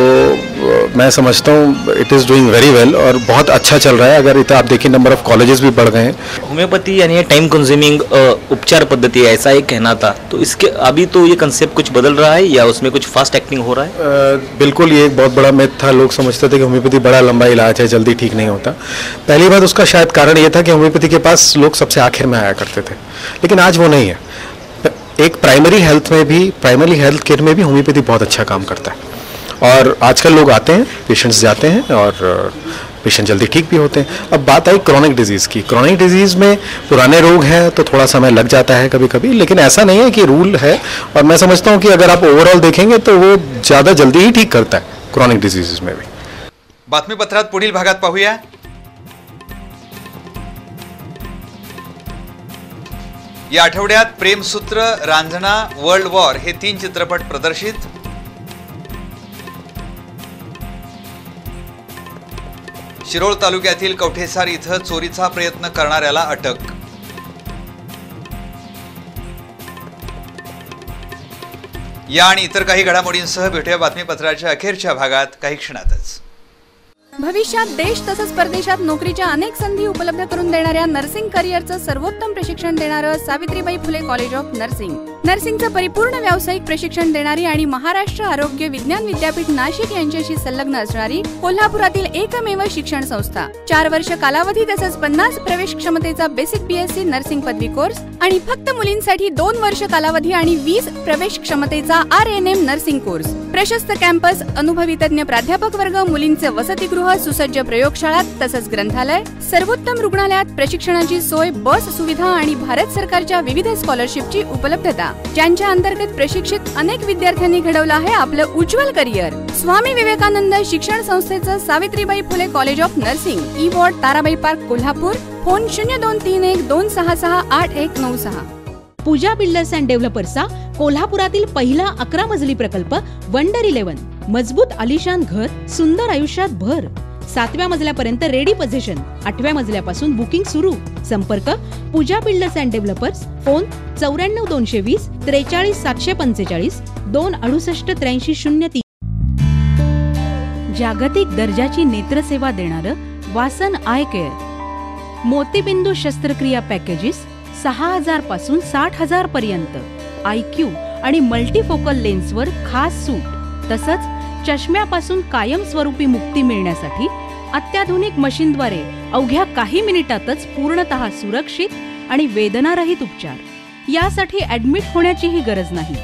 मैं समझता हूँ इट इज़ डूइंग वेरी वेल और बहुत अच्छा चल रहा है. अगर इतना आप देखिए नंबर ऑफ कॉलेजेस भी बढ़ गए हैं. होम्योपैथी यानी टाइम कंज्यूमिंग उपचार पद्धति है, ऐसा एक कहना था. तो इसके अभी तो ये कंसेप्ट कुछ बदल रहा है या उसमें कुछ फास्ट एक्टिंग हो रहा है? बिल्कुल, ये एक बहुत बड़ा मिथ था. लोग समझते थे कि होम्योपैथी बड़ा लंबा इलाज है, जल्दी ठीक नहीं होता. पहली बात उसका शायद कारण ये था कि होम्योपैथी के पास लोग सबसे आखिर में आया करते थे, लेकिन आज वो नहीं है. एक प्राइमरी हेल्थ केयर में भी होम्योपैथी बहुत अच्छा काम करता है. और आजकल लोग आते हैं, पेशेंट्स जाते हैं और पेशेंट जल्दी ठीक भी होते हैं. अब बात आई क्रॉनिक डिजीज़ की. क्रॉनिक डिजीज़ में पुराने रोग हैं तो थोड़ा समय लग जाता है कभी कभी, लेकिन ऐसा नहीं है कि रूल है. और मैं समझता हूँ कि अगर आप ओवरऑल देखेंगे तो वो ज़्यादा जल्दी ही ठीक करता है क्रॉनिक डिजीज़ में भी. बातमीपत्रात पुढील भागात पाहूया. या आठवड्यात प्रेमसूत्र, रांझणा, वर्ल्ड वॉर हे 3 चित्रपट प्रदर्शित. शिरोळ तालुक्यातील कवठेसार इथं चोरीचा प्रयत्न करणाऱ्याला अटक. या आणि इतर काही घडामोडींसह भेटूया बातमीपत्राच्या अखेरच्या भागात काही क्षणातच. भविष्यात देश तसंच परदेशात नोकरीच्या अनेक संधी उपलब्ध करून देणाऱ्या नर्सिंग करिअरचं सर्वोत्तम प्रशिक्षण देणारं Savitribai Phule college of nursing. नर्सिंगचं परिपूर्ण व्यावसायिक प्रशिक्षण देणारी आणि महाराष्ट्र आरोग्य विज्ञान विद्यापीठ नाशिक यांच्याशी संलग्न असणारी कोल्हापुरातील एकमेव शिक्षण संस्था. 4 वर्ष कालावधी तसंच 50 प्रवेश क्षमतेचा बेसिक BSc नर्सिंग पदवी कोर्स आणि फक्त मुलींसाठी 2 वर्ष कालावधी आणि 20 प्रवेश क्षमतेचा RNM नर्सिंग कोर्स. प्रशस्त कॅम्पस, अनुभवी तज्ञ प्राध्यापक वर्ग, मुलींचे वसतिगृह, सुसज्ज प्रयोगशाळा तसंच ग्रंथालय, सर्वोत्तम रुग्णालयात प्रशिक्षणाची सोय, बस सुविधा आणि भारत सरकारच्या विविध स्कॉलरशिपची उपलब्धता, ज्यांच्या अंतर्गत प्रशिक्षित अनेक विद्यार्थ्यांनी घडवलं आहे आपलं उज्ज्वल करिअर. स्वामी विवेकानंद शिक्षण संस्थेचं Savitribai Phule college of nursing, E ward, Tarabai park, Kolhapur. Phone 0231-266-8196. Pooja builders and डेव्हलपर्सचा कोल्हापुरातील पहिला 11 मजली प्रकल्प वंडर 11. मजबूत आलिशान घर, सुंदर आयुष्यात भर. 7व्या मजल्यापर्यंत रेडी पोझिशन, 8व्या मजल्यापासून बुकिंग सुरू. संपर्क पूजा बिल्डर्स अँड डेव्हलपर्स. फोन 94 220 43 745 268 83 03. जागतिक दर्जाची नेत्रसेवा देणारं वासन आय केअर. मोतीबिंदू शस्त्रक्रिया पॅकेजेस 6,000 पासून 60,000 पर्यंत. IQ आणि मल्टीफोकल लेन्सवर खास सूट. तसंच चष्म्यापासून कायमस्वरूपी मुक्ती मिळण्यासाठी अत्याधुनिक मशीनद्वारे अवघ्या काही मिनिटातच पूर्णतः सुरक्षित आणि वेदनारहित उपचार. यासाठी ऍडमिट होण्याचीही गरज नाही.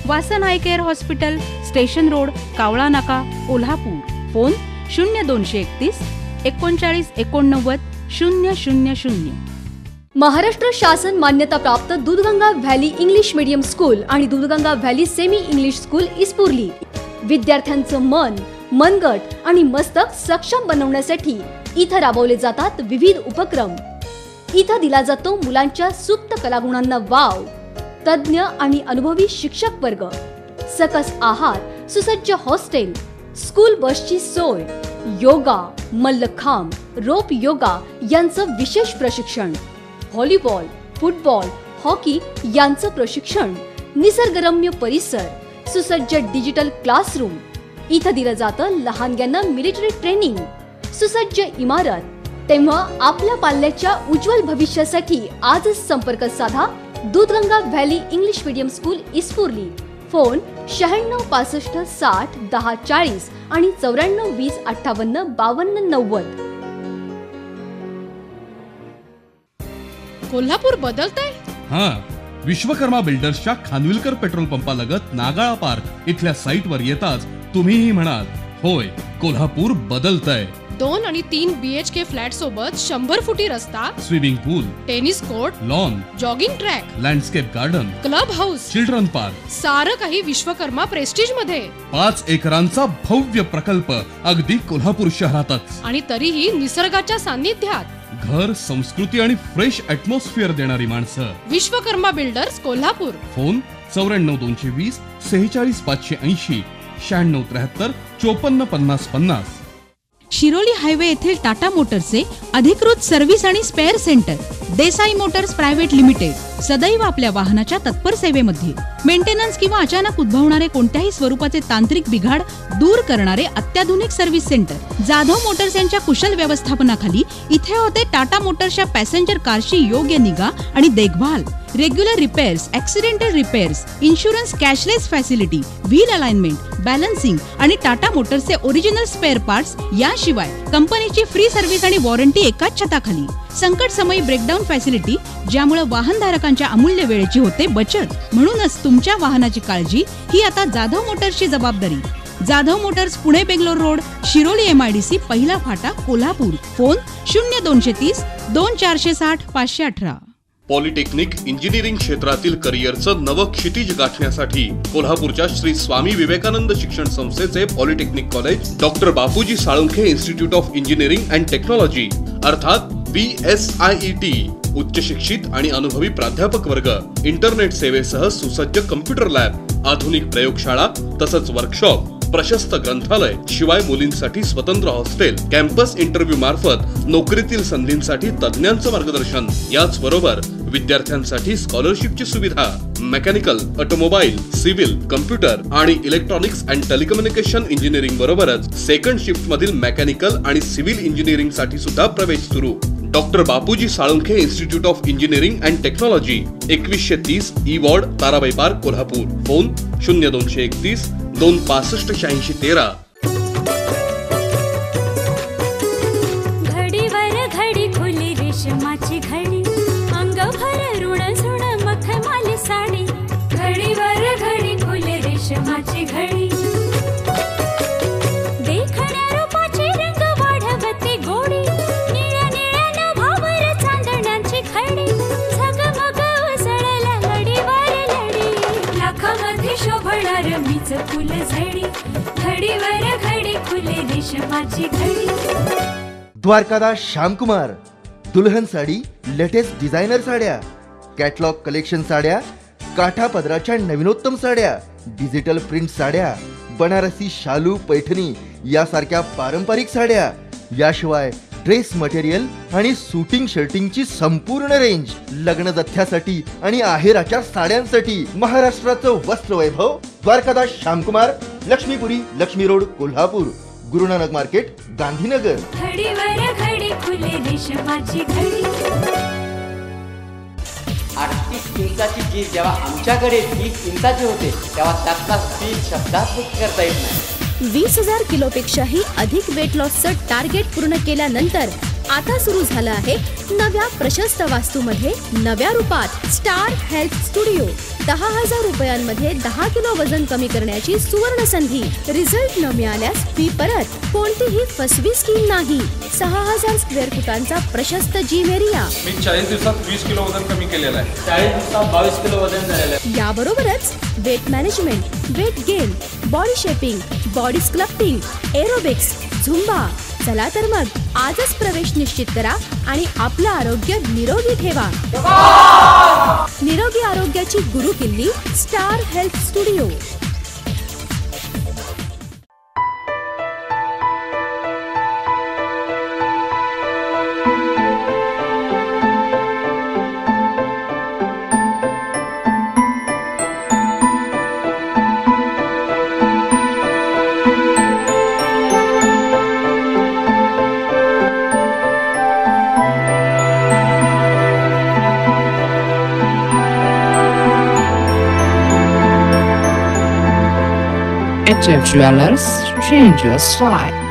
वासन I care hospital, station road, कावळा नाका, कोल्हापूर. फोन 0231 39 89 000. महाराष्ट्र शासन मान्यता प्राप्त Doodhganga valley English medium school आणि Doodhganga valley semi English school Ispurli. विद्यार्थ्यांचं मनगट आणि मस्तक सक्षम बनवण्यासाठी इथं राबवले जातात विविध उपक्रम. इथं दिला जातो मुलांच्या सुप्त कलागुणांना वाव. तज्ज्ञ आणि अनुभवी शिक्षक वर्ग, सकस आहार, सुसज्ज हॉस्टेल, स्कूल बसची सोय, योगा, मल्लखांब, रोप योगा यांचं विशेष प्रशिक्षण, व्हॉलीबॉल, फुटबॉल, हॉकी यांचं प्रशिक्षण, निसर्गरम्य परिसर, सुसज्ज डिजिटल क्लासरूम. इथं दिलं जातं लहानग्यांना मिलिटरी ट्रेनिंग, सुसज्ज इमारत. तेव्हा आपल्या पाल्याच्या उज्ज्वल भविष्यासाठी आजच संपर्क साधा Doodhganga valley English medium school Ispurli. Phone 96 65 60 10 40 आणि 94 20 58 52 90. कोल्हापूर बदलतंय. विश्वकर्मा बिल्डर्सच्या खानविलकर पेट्रोल पंपालगत नागाळा पार्क इथल्या साईटवर येताच तुम्हीही म्हणाल, होय, कोल्हापूर बदलतंय. 2 आणि 3 BHK फ्लॅट सोबत 100 फुटी रस्ता, swimming pool, tennis court, lawn, jogging track, landscape garden, club house, children park, सारं काही विश्वकर्मा प्रेस्टीज मध्ये. 5 एकरांचा भव्य प्रकल्प अगदी कोल्हापूर शहरातच. आणि तरीही निसर्गाच्या सान्निध्यात. घर, संस्कृती आणि फ्रेश ॲटमॉस्फिअर देणारी माणसं. Vishwakarma builders Kolhapur. Phone 94 220 46 580 96 73 54 50 50. Shiroli highway येथील टाटा मोटर्सचे अधिकृत सर्व्हिस आणि spare centre Desai Motors private limited सदैव आपल्या वाहनाच्या तत्पर सेवेमध्ये. मेंटेनन्स किंवा अचानक उद्भवणारे कोणत्याही स्वरूपाचे तांत्रिक बिघाड दूर करणारे अत्याधुनिक सर्व्हिस सेंटर. जाधव मोटर्स यांच्या कुशल व्यवस्थापनाखाली इथे होते टाटा मोटर्सच्या पॅसेंजर कारची योग्य निगा आणि देखभाल. Regular repairs, accidental repairs, insurance, cashless facility, wheel alignment, balancing आणि टाटा मोटर्सचे ओरिजिनल स्पेअर पार्ट्स. याशिवाय कंपनीची फ्री सर्व्हिस आणि वॉरंटी एकाच छताखाली. संकट समयी ब्रेकडाऊन फॅसिलिटी, ज्यामुळे वाहनधारकांच्या अमूल्य वेळेची होते बचत. म्हणूनच तुमच्या वाहनाची काळजी ही आता जाधव मोटर्सची जबाबदारी. Jadhav Motors, Pune Bangalore road, Shiroli MIDC, पहिला फाटा, कोल्हापूर. फोन 0230 2460 518. पॉलिटेक्निक इंजिनिअरिंग क्षेत्रातील करिअरचं नवं क्षितिज गाठण्यासाठी कोल्हापूरच्या श्री स्वामी विवेकानंद शिक्षण संस्थेचे polytechnic college, doctor Bapuji Salunkhe institute of engineering and technology अर्थात BSIET, उच्च शिक्षित आणि अनुभवी प्राध्यापक वर्ग, इंटरनेट सेवेसह सुसज्ज कम्प्युटर लॅब, आधुनिक प्रयोगशाळा तसंच वर्कशॉप, प्रशस्त ग्रंथालय, शिवाय मुलींसाठी स्वतंत्र हॉस्टेल, कॅम्पस इंटरव्ह्यू मार्फत नोकरीतील संधींसाठी तज्ञांचं मार्गदर्शन. याच बरोबर विद्यार्थ्यांसाठी स्कॉलरशिपची सुविधा, मेकॅनिकल, ऑटोमोबाईल, सिव्हिल, कम्प्युटर आणि इलेक्ट्रॉनिक्स अँड टेलिकम्युनिकेशन इंजिनिअरिंग बरोबरच सेकंड शिफ्ट मधील मेकॅनिकल आणि सिव्हिल इंजिनिअरिंग साठी सुद्धा प्रवेश सुरू. Doctor Bapuji Salunkhe institute of engineering and technology, 2130 E ward, Tarabai park, Kolhapur. Phone 0231 265 8613. घडीवर घडी खुली रेशमाची घडी, अंगभर ऋण झुण मखमल साडी. घडीवर घडी खुली रेशमाची घडी, फुल झडी. घडीवर घडी खुले रेशमाची घडी. द्वारकादास श्यामकुमार, दुल्हन साडी, लेटेस्ट डिझायनर साड्या, कॅटलॉग कलेक्शन साड्या, काठा पदराच्या नवीनोत्तम साड्या, डिजिटल प्रिंट साड्या, बनारसी शालू, पैठणी यासारख्या पारंपरिक साड्या, याशिवाय ड्रेस मटेरियल आणि शूटिंग शर्टिंगची संपूर्ण रेंज, लग्न जथ्यासाठी आणि आहेराच्या साड्यांसाठी महाराष्ट्राचं वस्त्र वैभव. द्वारकादास श्यामकुमार, लक्ष्मीपुरी, लक्ष्मी रोड, कोल्हापूर. गुरुनानक मार्केट, गांधीनगर. घडीवर घडी खुले रेशमाची घडी. 38 इंचाची जीन्स जेव्हा आमच्याकडे 30 इंचाची होते तेव्हा त्यातला फील शब्दात व्यक्त करता येत नाही. 20,000 किलोपेक्षाही अधिक वेट लॉसचं टार्गेट पूर्ण केल्यानंतर आता सुरू झालं आहे नव्या प्रशस्त वास्तूमध्ये नव्या रूपात स्टार हेल्थ स्टुडिओ. 10,000 रुपयांमध्ये 10 किलो वजन कमी करण्याची सुवर्ण संधी. रिझल्ट न मिळाल्यास फी परत. कोणतीही फसवी स्कीम नाही. 6,000 स्क्वेअर फुटांचा प्रशस्त जिम एरिया. मी 40 दिवसात 20 किलो वजन कमी केलेलं आहे. 40 दिवसात 22 किलो वजन झालेलं आहे. याबरोबरच weight management, weight gain, body shaping, body sculpting, aerobics, Zumba. चला तर मग आजच प्रवेश निश्चित करा आणि आपलं आरोग्य निरोगी ठेवा. निरोगी आरोग्याची गुरुकिल्ली star health studio. HF Jewelers, change your style.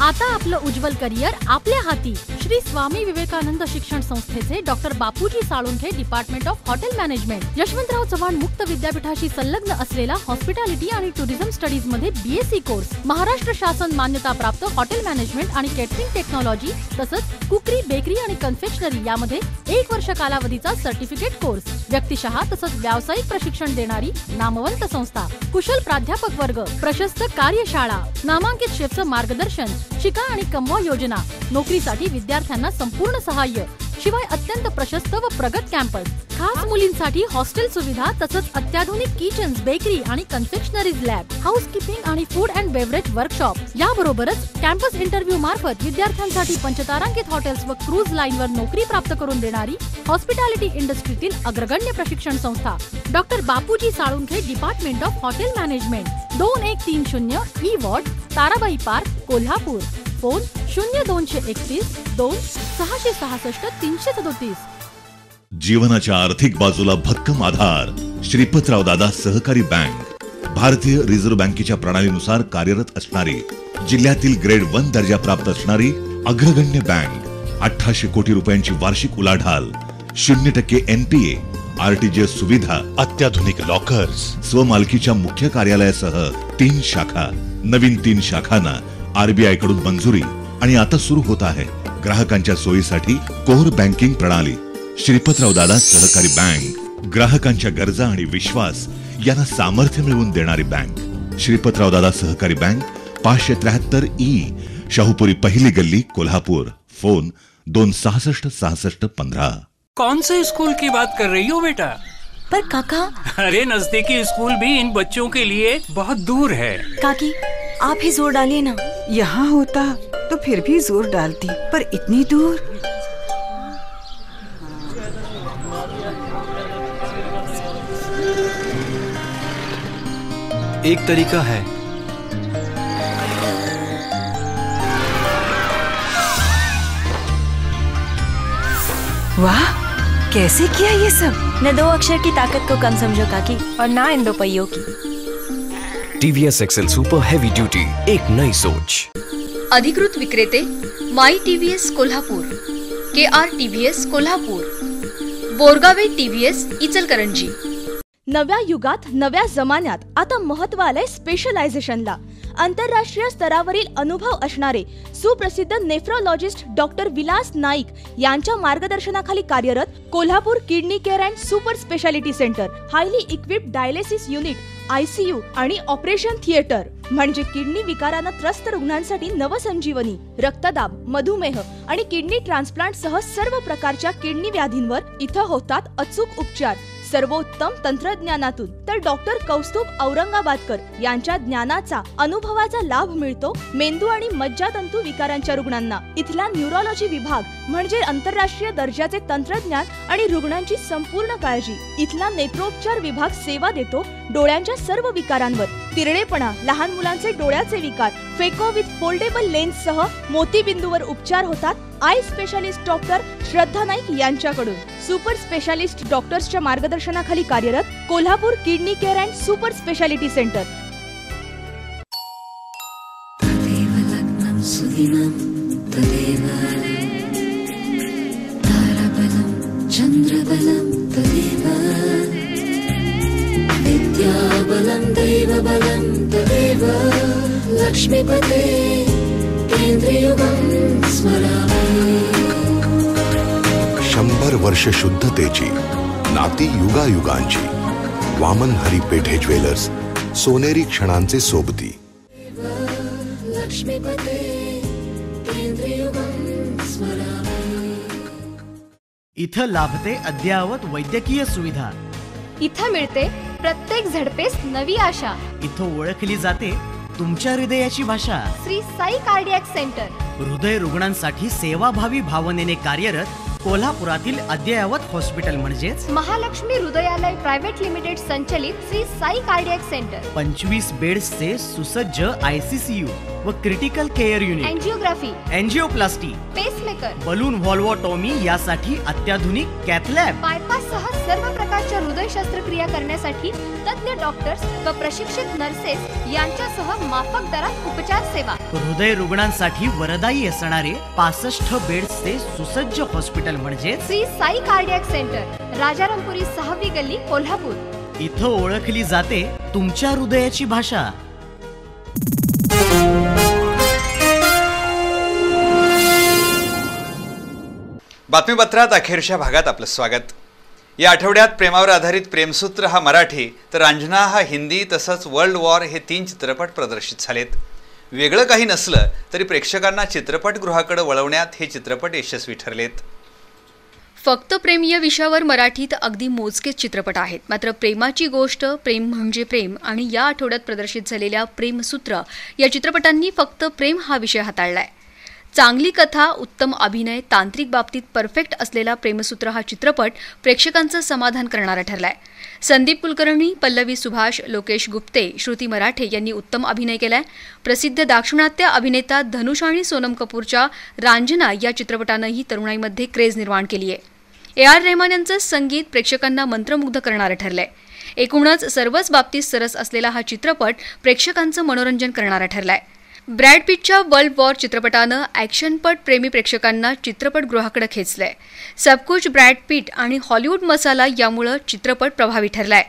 आता आपलं उज्ज्वल करिअर आपल्या हाती. श्री स्वामी विवेकानंद शिक्षण संस्थेचे doctor Bapuji Salunkhe department of hotel management, Yashwantrao Chavan मुक्त विद्यापीठाशी संलग्न असलेला हॉस्पिटॅलिटी आणि टुरिझम स्टडीज मध्ये BSc कोर्स, महाराष्ट्र शासन मान्यता प्राप्त हॉटेल मॅनेजमेंट आणि केटरिंग टेक्नॉलॉजी तसंच कुकरी, बेकरी आणि कन्फेक्शनरी यामध्ये 1 वर्ष कालावधीचा सर्टिफिकेट कोर्स, व्यक्तिशः तसंच व्यावसायिक प्रशिक्षण देणारी नामवंत संस्था, कुशल प्राध्यापक वर्ग, प्रशस्त कार्यशाळा, नामांकित शेफचं मार्गदर्शन, शिका आणि कमवा योजना, नोकरीसाठी विद्यार्थ्यांना संपूर्ण सहाय्य, शिवाय अत्यंत प्रशस्त व प्रगत कॅम्पस, खास मुलींसाठी हॉस्टेल सुविधा तसंच अत्याधुनिक किचन्स, बेकरी आणि कन्फेक्शनरीज लॅब, हाऊसकीपिंग आणि फूड अँड बेवरेज वर्कशॉप. याबरोबरच कॅम्पस इंटरव्ह्यू मार्फत विद्यार्थ्यांसाठी पंचतारांकित हॉटेल्स व क्रूज लाईनवर नोकरी प्राप्त करून देणारी हॉस्पिटॅलिटी इंडस्ट्रीतील अग्रगण्य प्रशिक्षण संस्था doctor Bapuji Salunkhe department of hotel management, 2130 E ward, Tarabai park, Kolhapur. Phone 0231 2 666 337. जीवनाच्या आर्थिक बाजूला भक्कम आधार. श्रीपतराव दादा सहकारी बँक, भारतीय रिझर्व्ह बँकेच्या प्रणालीनुसार कार्यरत असणारी, जिल्ह्यातील ग्रेड 1 दर्जा प्राप्त असणारी अग्रगण्य बँक. 1800 कोटी रुपयांची वार्षिक उलाढाल, 0% NPA, RTGS सुविधा, अत्याधुनिक लॉकर्स, स्वमालकीच्या मुख्य कार्यालयासह 3 शाखा, नवीन 3 शाखांना RBI कडून मंजुरी आणि आता सुरू होत आहे ग्राहकांच्या सोयीसाठी कोर बँकिंग प्रणाली. श्रीपतराव दादा सहकारी बँक, ग्राहकांच्या गरजा आणि विश्वास यांना सामर्थ्य मिळवून देणारी बँक. श्रीपतराव दादा सहकारी बँक, 573 E, शाहूपुरी पहिली गल्ली, कोल्हापुर. फोन 2666615. कौन से स्कूल की बात कर रही हो बेटा? पर काका, अरे नजदीकी स्कूल भी इन बच्चों के लिए बहुत दूर है। काकी आप ही जोर डालिए ना। यहाँ होता तो फिर भी जोर डालती, पर इतनी दूर। एक तरीका है। वाह, कैसे किया ये सब? न 2 अक्षर की ताकत को कम समझो काकी, और ना इन 2 पहियों की। TVS XL super heavy duty, एक नई सोच। अधिकृत विक्रेते माई TVS Kolhapur, KR TVS Kolhapur, Borgave TVS Ichalkaranji. नव्या युगात नव्या जमान्यात आता महत्त्व आलंय स्पेशलायझेशनला। आंतरराष्ट्रीय स्तरावरील अनुभव असणारे सुप्रसिद्ध नेफ्रोलॉजिस्ट डॉक्टर विलास नाईक यांच्या मार्गदर्शनाखाली कार्यरत Kolhapur kidney care and super speciality centre, highly equipped dialysis unit, ICU आणि ऑपरेशन थिएटर म्हणजे किडनी विकारानं त्रस्त रुग्णांसाठी नवसंजीवनी, रक्तदाब, मधुमेह आणि किडनी ट्रान्सप्लांट सह सर्व प्रकारच्या किडनी व्याधींवर इथं होतात अचूक उपचार सर्वोत्तम तंत्रज्ञानातून। तर डॉक्टर कौस्तुभ औरंगाबादकर यांच्या ज्ञानाचा अनुभवाचा लाभ मिळतो मेंदू आणि मज्जातंतू विकारांच्या रुग्णांना। इथला न्यूरोलॉजी विभाग म्हणजे आंतरराष्ट्रीय दर्जाचे तंत्रज्ञान आणि रुग्णांची संपूर्ण काळजी। इथला नेत्रोपचार विभाग सेवा देतो डोळ्यांच्या सर्व विकारांवर, तिरडेपणा, लहान मुलांचे डोळ्याचे विकार, फेको विथ फोल्डेबल लेन्स सह मोतीबिंदूवर उपचार होतात eye specialist doctor Shraddha Naik यांच्याकडून। सुपर स्पेशालिस्ट डॉक्टर्सच्या मार्गदर्शनाखाली कार्यरत Kolhapur kidney care and super speciality centre. विद्याबलं दैवबलं तदेव लक्ष्मीपते केंद्रयुगं स्मरामि। 100 वर्ष शुद्धतेची नाती युगायुगांची। वामन हरी पेठे ज्वेलर्स, सोनेरी क्षणांचे सोबती। लक्ष्मीपते केंद्रयुगं स्मरामि। इथं लाभते अद्ययावत वैद्यकीय सुविधा। इथं मिळते प्रत्येक झडपेस नवी आशा। इथं ओळखली जाते तुमच्या हृदयाची भाषा। श्री साई कार्डियाक सेंटर, हृदय रुग्णांसाठी सेवाभावी भावनेने कार्यरत कोल्हापुरातील अद्ययावत हॉस्पिटल म्हणजेच महालक्ष्मी हृदयालय प्रायव्हेट लिमिटेड संचलित श्री साई कार्डियाक सेंटर। 25 बेड्सचे सुसज्ज ICCU व critical care unit, angiography, angioplasty, pacemaker, balloon valvotomy यासाठी अत्याधुनिक कॅथलॅब, बायपास सह सर्व प्रकारच्या हृदय शस्त्रक्रिया करण्यासाठी तज्ञ डॉक्टर्स व प्रशिक्षित नर्सेस यांच्यासह माफक दरात उपचार सेवा। हृदय रुग्णांसाठी वरदायी असणारे 65 बेड्सचे सुसज्ज हॉस्पिटल म्हणजे श्री साई कार्डियाक सेंटर, राजारामपुरी 6वी गल्ली, कोल्हापूर। इथं ओळखली जाते तुमच्या हृदयाची भाषा। बातमीपत्रात अखेरच्या भागात आपलं स्वागत। या आठवड्यात प्रेमावर आधारित प्रेमसूत्र हा मराठी तर अंजना हा हिंदी तसंच वर्ल्ड वॉर हे 3 चित्रपट प्रदर्शित झालेत। वेगळं काही नसलं तरी प्रेक्षकांना चित्रपटगृहाकडे वळवण्यात हे चित्रपट यशस्वी ठरलेत। फक्त प्रेम या विषयावर मराठीत अगदी मोजकेच चित्रपट आहेत, मात्र प्रेमाची गोष्ट, प्रेम म्हणजे प्रेम आणि या आठवड्यात प्रदर्शित झालेल्या प्रेमसूत्र या चित्रपटांनी फक्त प्रेम हा विषय हाताळलाय। चांगली कथा, उत्तम अभिनय, तांत्रिक बाबतीत परफेक्ट असलेला प्रेमसूत्र हा चित्रपट प्रेक्षकांचं समाधान करणारा ठरलाय। संदीप कुलकर्णी, पल्लवी सुभाष, लोकेश गुप्ते, श्रुती मराठे यांनी उत्तम अभिनय केलाय। प्रसिद्ध दाक्षिणात्य अभिनेता धनुष आणि सोनम कपूरच्या रांजना या चित्रपटानंही तरुणाईमध्ये क्रेज निर्माण केली आहे। AR रहमान यांचं संगीत प्रेक्षकांना मंत्रमुग्ध करणारं ठरलंय। एकूणच सर्वच बाबतीत सरस असलेला हा चित्रपट प्रेक्षकांचं मनोरंजन करणारा ठरलाय। ब्रॅड पिटच्या वर्ल्ड वॉर चित्रपटानं ॲक्शनपट प्रेमी प्रेक्षकांना चित्रपटगृहाकडे खेचलंय। सबकुछ ब्रॅड पिट आणि हॉलिवूड मसाला यामुळे चित्रपट प्रभावी ठरलाय।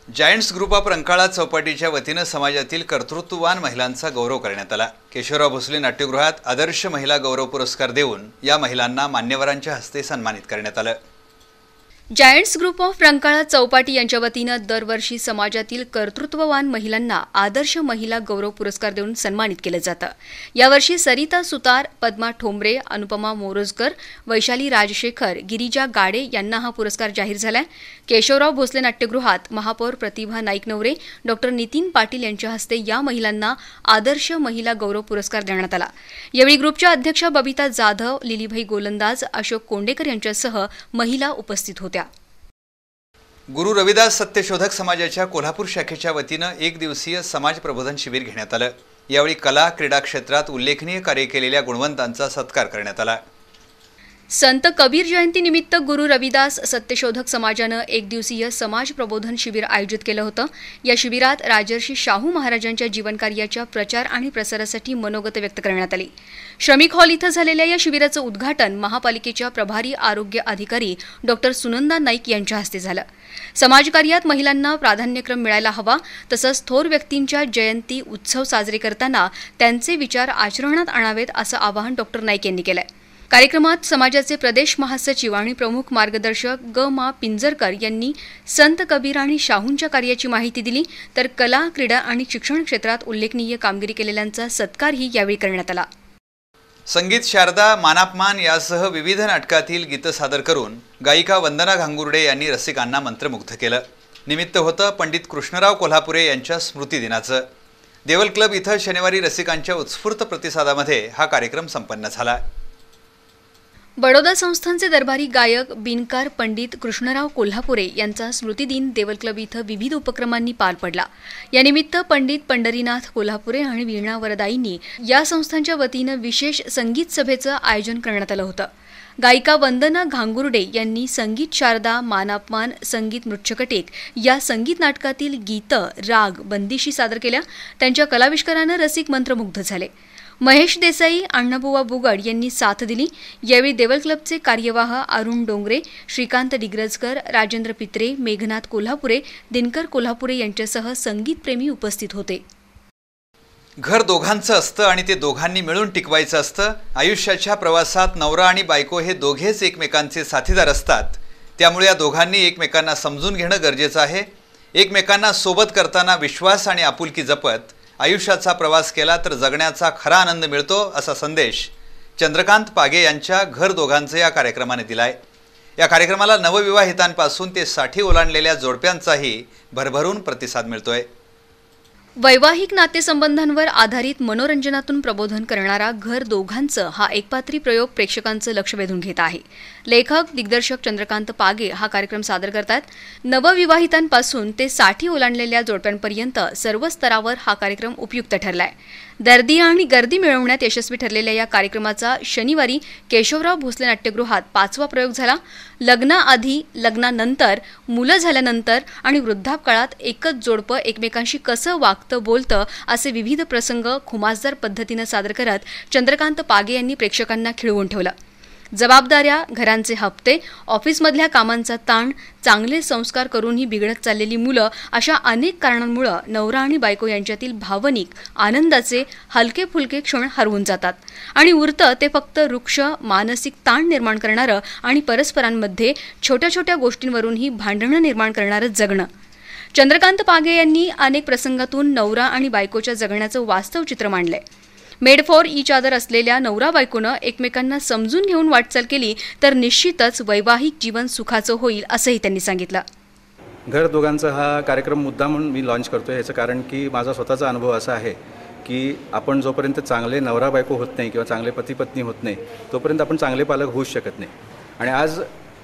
जायंट्स ग्रुप ऑफ रंकाळा चौपाटीच्या वतीनं समाजातील कर्तृत्ववान महिलांचा गौरव करण्यात आला। केशवराव भोसले नाट्यगृहात आदर्श महिला गौरव पुरस्कार देऊन या महिलांना मान्यवरांच्या हस्ते सन्मानित करण्यात आलं। Giants group of Rankala Chowpatty यांच्या वतीनं दरवर्षी समाजातील कर्तृत्ववान महिलांना आदर्श महिला गौरव पुरस्कार देऊन सन्मानित केलं जातं। यावर्षी सरिता सुतार, पद्मा ठोंबरे, अनुपमा मोरोजकर, वैशाली राजशेखर, गिरिजा गाडे यांना हा पुरस्कार जाहीर झालाय। केशवराव भोसले नाट्यगृहात महापौर प्रतिभा नाईकनवरे, डॉक्टर नितीन पाटील यांच्या हस्ते या महिलांना आदर्श महिला गौरव पुरस्कार देण्यात आला। यावेळी ग्रुपच्या अध्यक्षा बबिता जाधव, लिलीभाई गोलंदाज, अशोक कोंडेकर यांच्यासह महिला उपस्थित होत्या। गुरु रविदास सत्यशोधक समाजाच्या कोल्हापूर शाखेच्या वतीनं एक दिवसीय समाज प्रबोधन शिबिर घेण्यात आलं। यावेळी कला क्रीडा क्षेत्रात उल्लेखनीय कार्य केलेल्या गुणवंतांचा सत्कार करण्यात आला। संत कबीर जयंती निमित्त गुरु रविदास सत्यशोधक समाजानं एक दिवसीय समाज प्रबोधन शिबिर आयोजित केलं होतं। या शिबिरात राजर्षी शाहू महाराजांच्या जीवनकार्याच्या प्रचार आणि प्रसारासाठी मनोगत व्यक्त करण्यात आली। श्रमिक हॉल इथं झालेल्या या शिबिराचं उद्घाटन महापालिकेच्या प्रभारी आरोग्य अधिकारी डॉक्टर सुनंदा नाईक यांच्या हस्ते झालं। समाजकार्यात महिलांना प्राधान्यक्रम मिळायला हवा, तसंच थोर व्यक्तींच्या जयंती उत्सव साजरे करताना त्यांचे विचार आचरणात आणावेत असं आवाहन डॉक्टर नाईक यांनी केलंय। कार्यक्रमात समाजाचे प्रदेश महासचिव आणि प्रमुख मार्गदर्शक ग.मा. पिंजरकर यांनी संत कबीर आणि शाहूंच्या कार्याची माहिती दिली, तर कला क्रीडा आणि शिक्षण क्षेत्रात उल्लेखनीय कामगिरी केलेल्यांचा सत्कारही यावेळी करण्यात आला। संगीत शारदा, मानापमान यासह विविध नाटकातील गीतं सादर करून गायिका वंदना घांगुर्डे यांनी रसिकांना मंत्रमुग्ध केलं। निमित्त होतं पंडित कृष्णराव कोल्हापुरे यांच्या स्मृती दिनाचं। देवल क्लब इथं शनिवारी रसिकांच्या उत्स्फूर्त प्रतिसादामध्ये हा कार्यक्रम संपन्न झाला। बडोदा संस्थानचे दरबारी गायक बिनकार पंडित कृष्णराव कोल्हापुरे यांचा स्मृतिदिन देवल क्लब इथं विविध उपक्रमांनी पार पडला। यानिमित्त पंडित पंढरीनाथ कोल्हापुरे आणि वीणा वरदाईंनी या संस्थांच्या वतीनं विशेष संगीत सभेचं आयोजन करण्यात आलं होतं। गायिका वंदना घांगुर्डे यांनी संगीत शारदा, मानापमान, संगीत मृच्छकटेक या संगीत नाटकातील गीतं, राग, बंदिशी सादर केल्या। त्यांच्या कलाविष्कारानं रसिक मंत्रमुग्ध झाले। महेश देसाई, अण्णाबुवा बुगड यांनी साथ दिली। यावेळी देवल क्लबचे कार्यवाह अरुण डोंगरे, श्रीकांत डिग्रजकर, राजेंद्र पित्रे, मेघनाथ कोल्हापुरे, दिनकर कोल्हापुरे यांच्यासह संगीतप्रेमी उपस्थित होते। घर दोघांचं असतं आणि ते दोघांनी मिळून टिकवायचं असतं। आयुष्याच्या प्रवासात नवरा आणि बायको हे दोघेच एकमेकांचे साथीदार असतात। त्यामुळे या दोघांनी एकमेकांना समजून घेणं गरजेचं आहे। एकमेकांना सोबत करताना विश्वास आणि आपुलकी जपत आयुष्याचा प्रवास केला तर जगण्याचा खरा आनंद मिळतो, असा संदेश चंद्रकांत पागे यांच्या घर दोघांचे या कार्यक्रमाने दिलाय। या कार्यक्रमाला नवविवाहितांपासून ते 60 ओलांडलेल्या जोडप्यांचाही भरभरून प्रतिसाद मिळतोय। वैवाहिक नातेसंबंधांवर आधारित मनोरंजनातून प्रबोधन करणारा घर दोघांचं हा एकपात्री प्रयोग प्रेक्षकांचं लक्ष वेधून घेत आहे। लेखक दिग्दर्शक चंद्रकांत पागे हा कार्यक्रम सादर करतात। नवविवाहितांपासून ते 60 ओलांडलेल्या जोडप्यांपर्यंत सर्व स्तरावर हा कार्यक्रम उपयुक्त ठरलाय। दर्दी आणि गर्दी मिळवण्यात यशस्वी ठरलेल्या या कार्यक्रमाचा शनिवारी केशवराव भोसले नाट्यगृहात 5वा प्रयोग झाला। लग्नाआधी, लग्नानंतर, मुलं झाल्यानंतर आणि वृद्धापकाळात एकच जोडपं एकमेकांशी कसं वागतं, बोलतं असे विविध प्रसंग खुमासदार पद्धतीनं सादर करत चंद्रकांत पागे यांनी प्रेक्षकांना खिळवून ठेवलं। जबाबदाऱ्या, घरांचे हप्ते, ऑफिसमधल्या कामांचा ताण, चांगले संस्कार करूनही बिघडत चाललेली मुलं अशा अनेक कारणांमुळे नवरा आणि बायको यांच्यातील भावनिक आनंदाचे हलके फुलके क्षण हरवून जातात आणि उरतं ते फक्त रुक्ष मानसिक ताण निर्माण करणारं आणि परस्परांमध्ये छोट्या छोट्या गोष्टींवरूनही भांडणं निर्माण करणारं जगणं। चंद्रकांत पागे यांनी अनेक प्रसंगातून नवरा आणि बायकोच्या जगण्याचं वास्तव चित्र मांडलंय। मेड फॉर ईच अदर असलेल्या नवरा बायकोनं एकमेकांना समजून घेऊन वाटचाल केली तर निश्चितच वैवाहिक जीवन सुखाचं होईल, असंही त्यांनी सांगितलं। घर दोघांचा हा कार्यक्रम मुद्दा म्हणून मी लॉन्च करतोय। याचं कारण की माझा स्वतःचा अनुभव असा आहे की आपण जोपर्यंत चांगले नवरा बायको होत नाही किंवा चांगले पती पत्नी होत नाही तोपर्यंत आपण चांगले पालक होऊच शकत नाही। आणि आज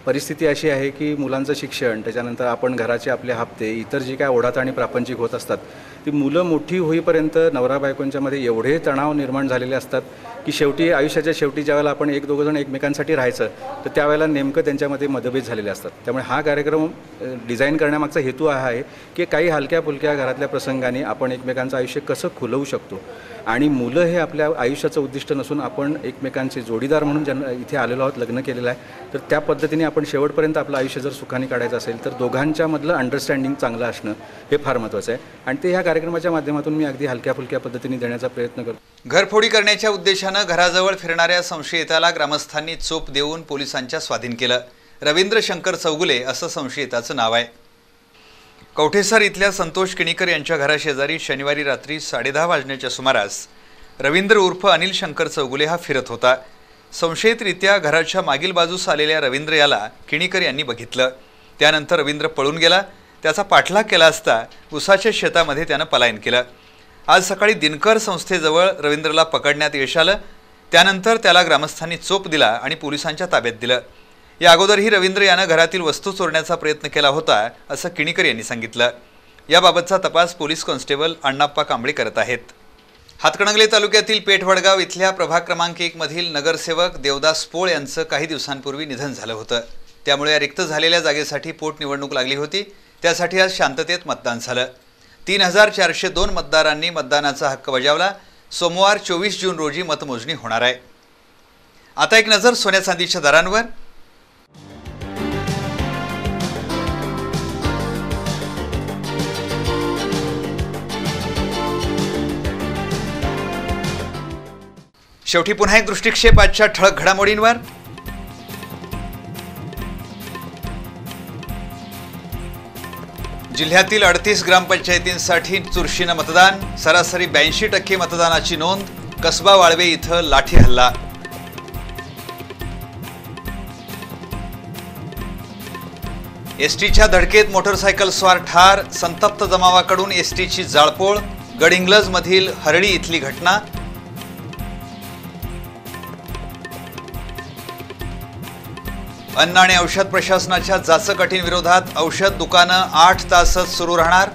परिस्थिती अशी आहे की मुलांचं शिक्षण, त्याच्यानंतर आपण घराचे आपले हप्ते, इतर जी काय ओढाताणी प्रापंचिक होत असतात, ती मुलं मोठी होईपर्यंत नवरा बायकोंच्यामध्ये एवढे तणाव निर्माण झालेले असतात की शेवटी आयुष्याच्या शेवटी ज्यावेळेला आपण एक दोघं जण एकमेकांसाठी राहायचं तर त्यावेळेला नेमकं त्यांच्यामध्ये मतभेद झालेले असतात। त्यामुळे हा कार्यक्रम डिझाईन करण्यामागचा हेतू हा आहे की काही हलक्या फुलक्या घरातल्या प्रसंगाने आपण एकमेकांचं आयुष्य कसं खुलवू शकतो। आणि मुलं हे आपल्या आयुष्याचं उद्दिष्ट नसून आपण एकमेकांचे जोडीदार म्हणून ज्यांना इथे आलेलो आहोत, लग्न केलेलं आहे, तर त्या पद्धतीने आपण शेवटपर्यंत आपलं आयुष्य जर सुखाने काढायचं असेल तर दोघांच्यामधलं अंडरस्टँडिंग चांगलं असणं हे फार महत्त्वाचं आहे। आणि ते ह्या कार्यक्रमाच्या माध्यमातून मी अगदी हलक्या फुलक्या पद्धतीने देण्याचा प्रयत्न करतो। घरफोडी करण्याच्या उद्देशानं घराजवळ फिरणाऱ्या संशयिताला ग्रामस्थांनी चोप देऊन पोलिसांच्या स्वाधीन केलं। रवींद्र शंकर चौगुले असं संशयिताचं नाव आहे। कवठेसर इथल्या संतोष किणीकर यांच्या घराशेजारी शनिवारी रात्री 10:30 वाजण्याच्या सुमारास रवींद्र उर्फ अनिल शंकर चौगुले हा फिरत होता। संशयितरित्या घराच्या मागील बाजूस आलेल्या रवींद्र याला किणीकर यांनी बघितलं। त्यानंतर रवींद्र पळून गेला। त्याचा पाठलाग केला असता उसाच्या शेतामध्ये त्यानं पलायन केलं। आज सकाळी दिनकर संस्थेजवळ रवींद्रला पकडण्यात यश आलं। त्यानंतर त्याला ग्रामस्थांनी चोप दिला आणि पोलिसांच्या ताब्यात दिलं। या अगोदरही रवींद्र यानं घरातील वस्तू चोरण्याचा प्रयत्न केला होता असं किणीकर यांनी सांगितलं. याबाबतचा तपास पोलीस कॉन्स्टेबल अण्णाप्पा कांबळे करत आहेत. हातकणंगले तालुक्यातील पेठवडगाव इथल्या प्रभाग क्रमांक 1 मधील नगरसेवक देवदास पोळ यांचं काही दिवसांपूर्वी निधन झालं होतं. त्यामुळे या रिक्त झालेल्या जागेसाठी पोटनिवडणूक लागली होती. त्यासाठी आज शांततेत मतदान झालं. 3402 मतदारांनी मतदानाचा हक्क बजावला. सोमवार 24 जून रोजी मतमोजणी होणार आहे. आता एक नजर सोन्या चांदीच्या दरांवर. शेवटी पुन्हा एक दृष्टिक्षेप आजच्या ठळक घडामोडींवर. जिल्ह्यातील 38 ग्रामपंचायतींसाठी चुरशीनं मतदान. सरासरी 82% मतदानाची नोंद. कसबा वाळवे इथं लाठी हल्ला. एसटीच्या धडकेत मोटरसायकल स्वार ठार. संतप्त जमावाकडून एसटीची जाळपोळ. गडहिंग्लज मधील हरळी इथली घटना. अन्न आणि औषध प्रशासनाच्या जाचक अटीं विरोधात औषध दुकानं 8 तासच सुरू राहणार.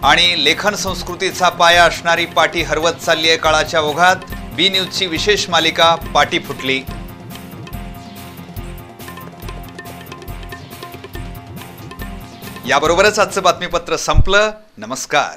आणि लेखन संस्कृतीचा पाया असणारी पाटी हरवत चालली आहे काळाच्या ओघात. बी न्यूजची विशेष मालिका पाटी फुटली. याबरोबरच आजचं बातमीपत्र संपलं. नमस्कार.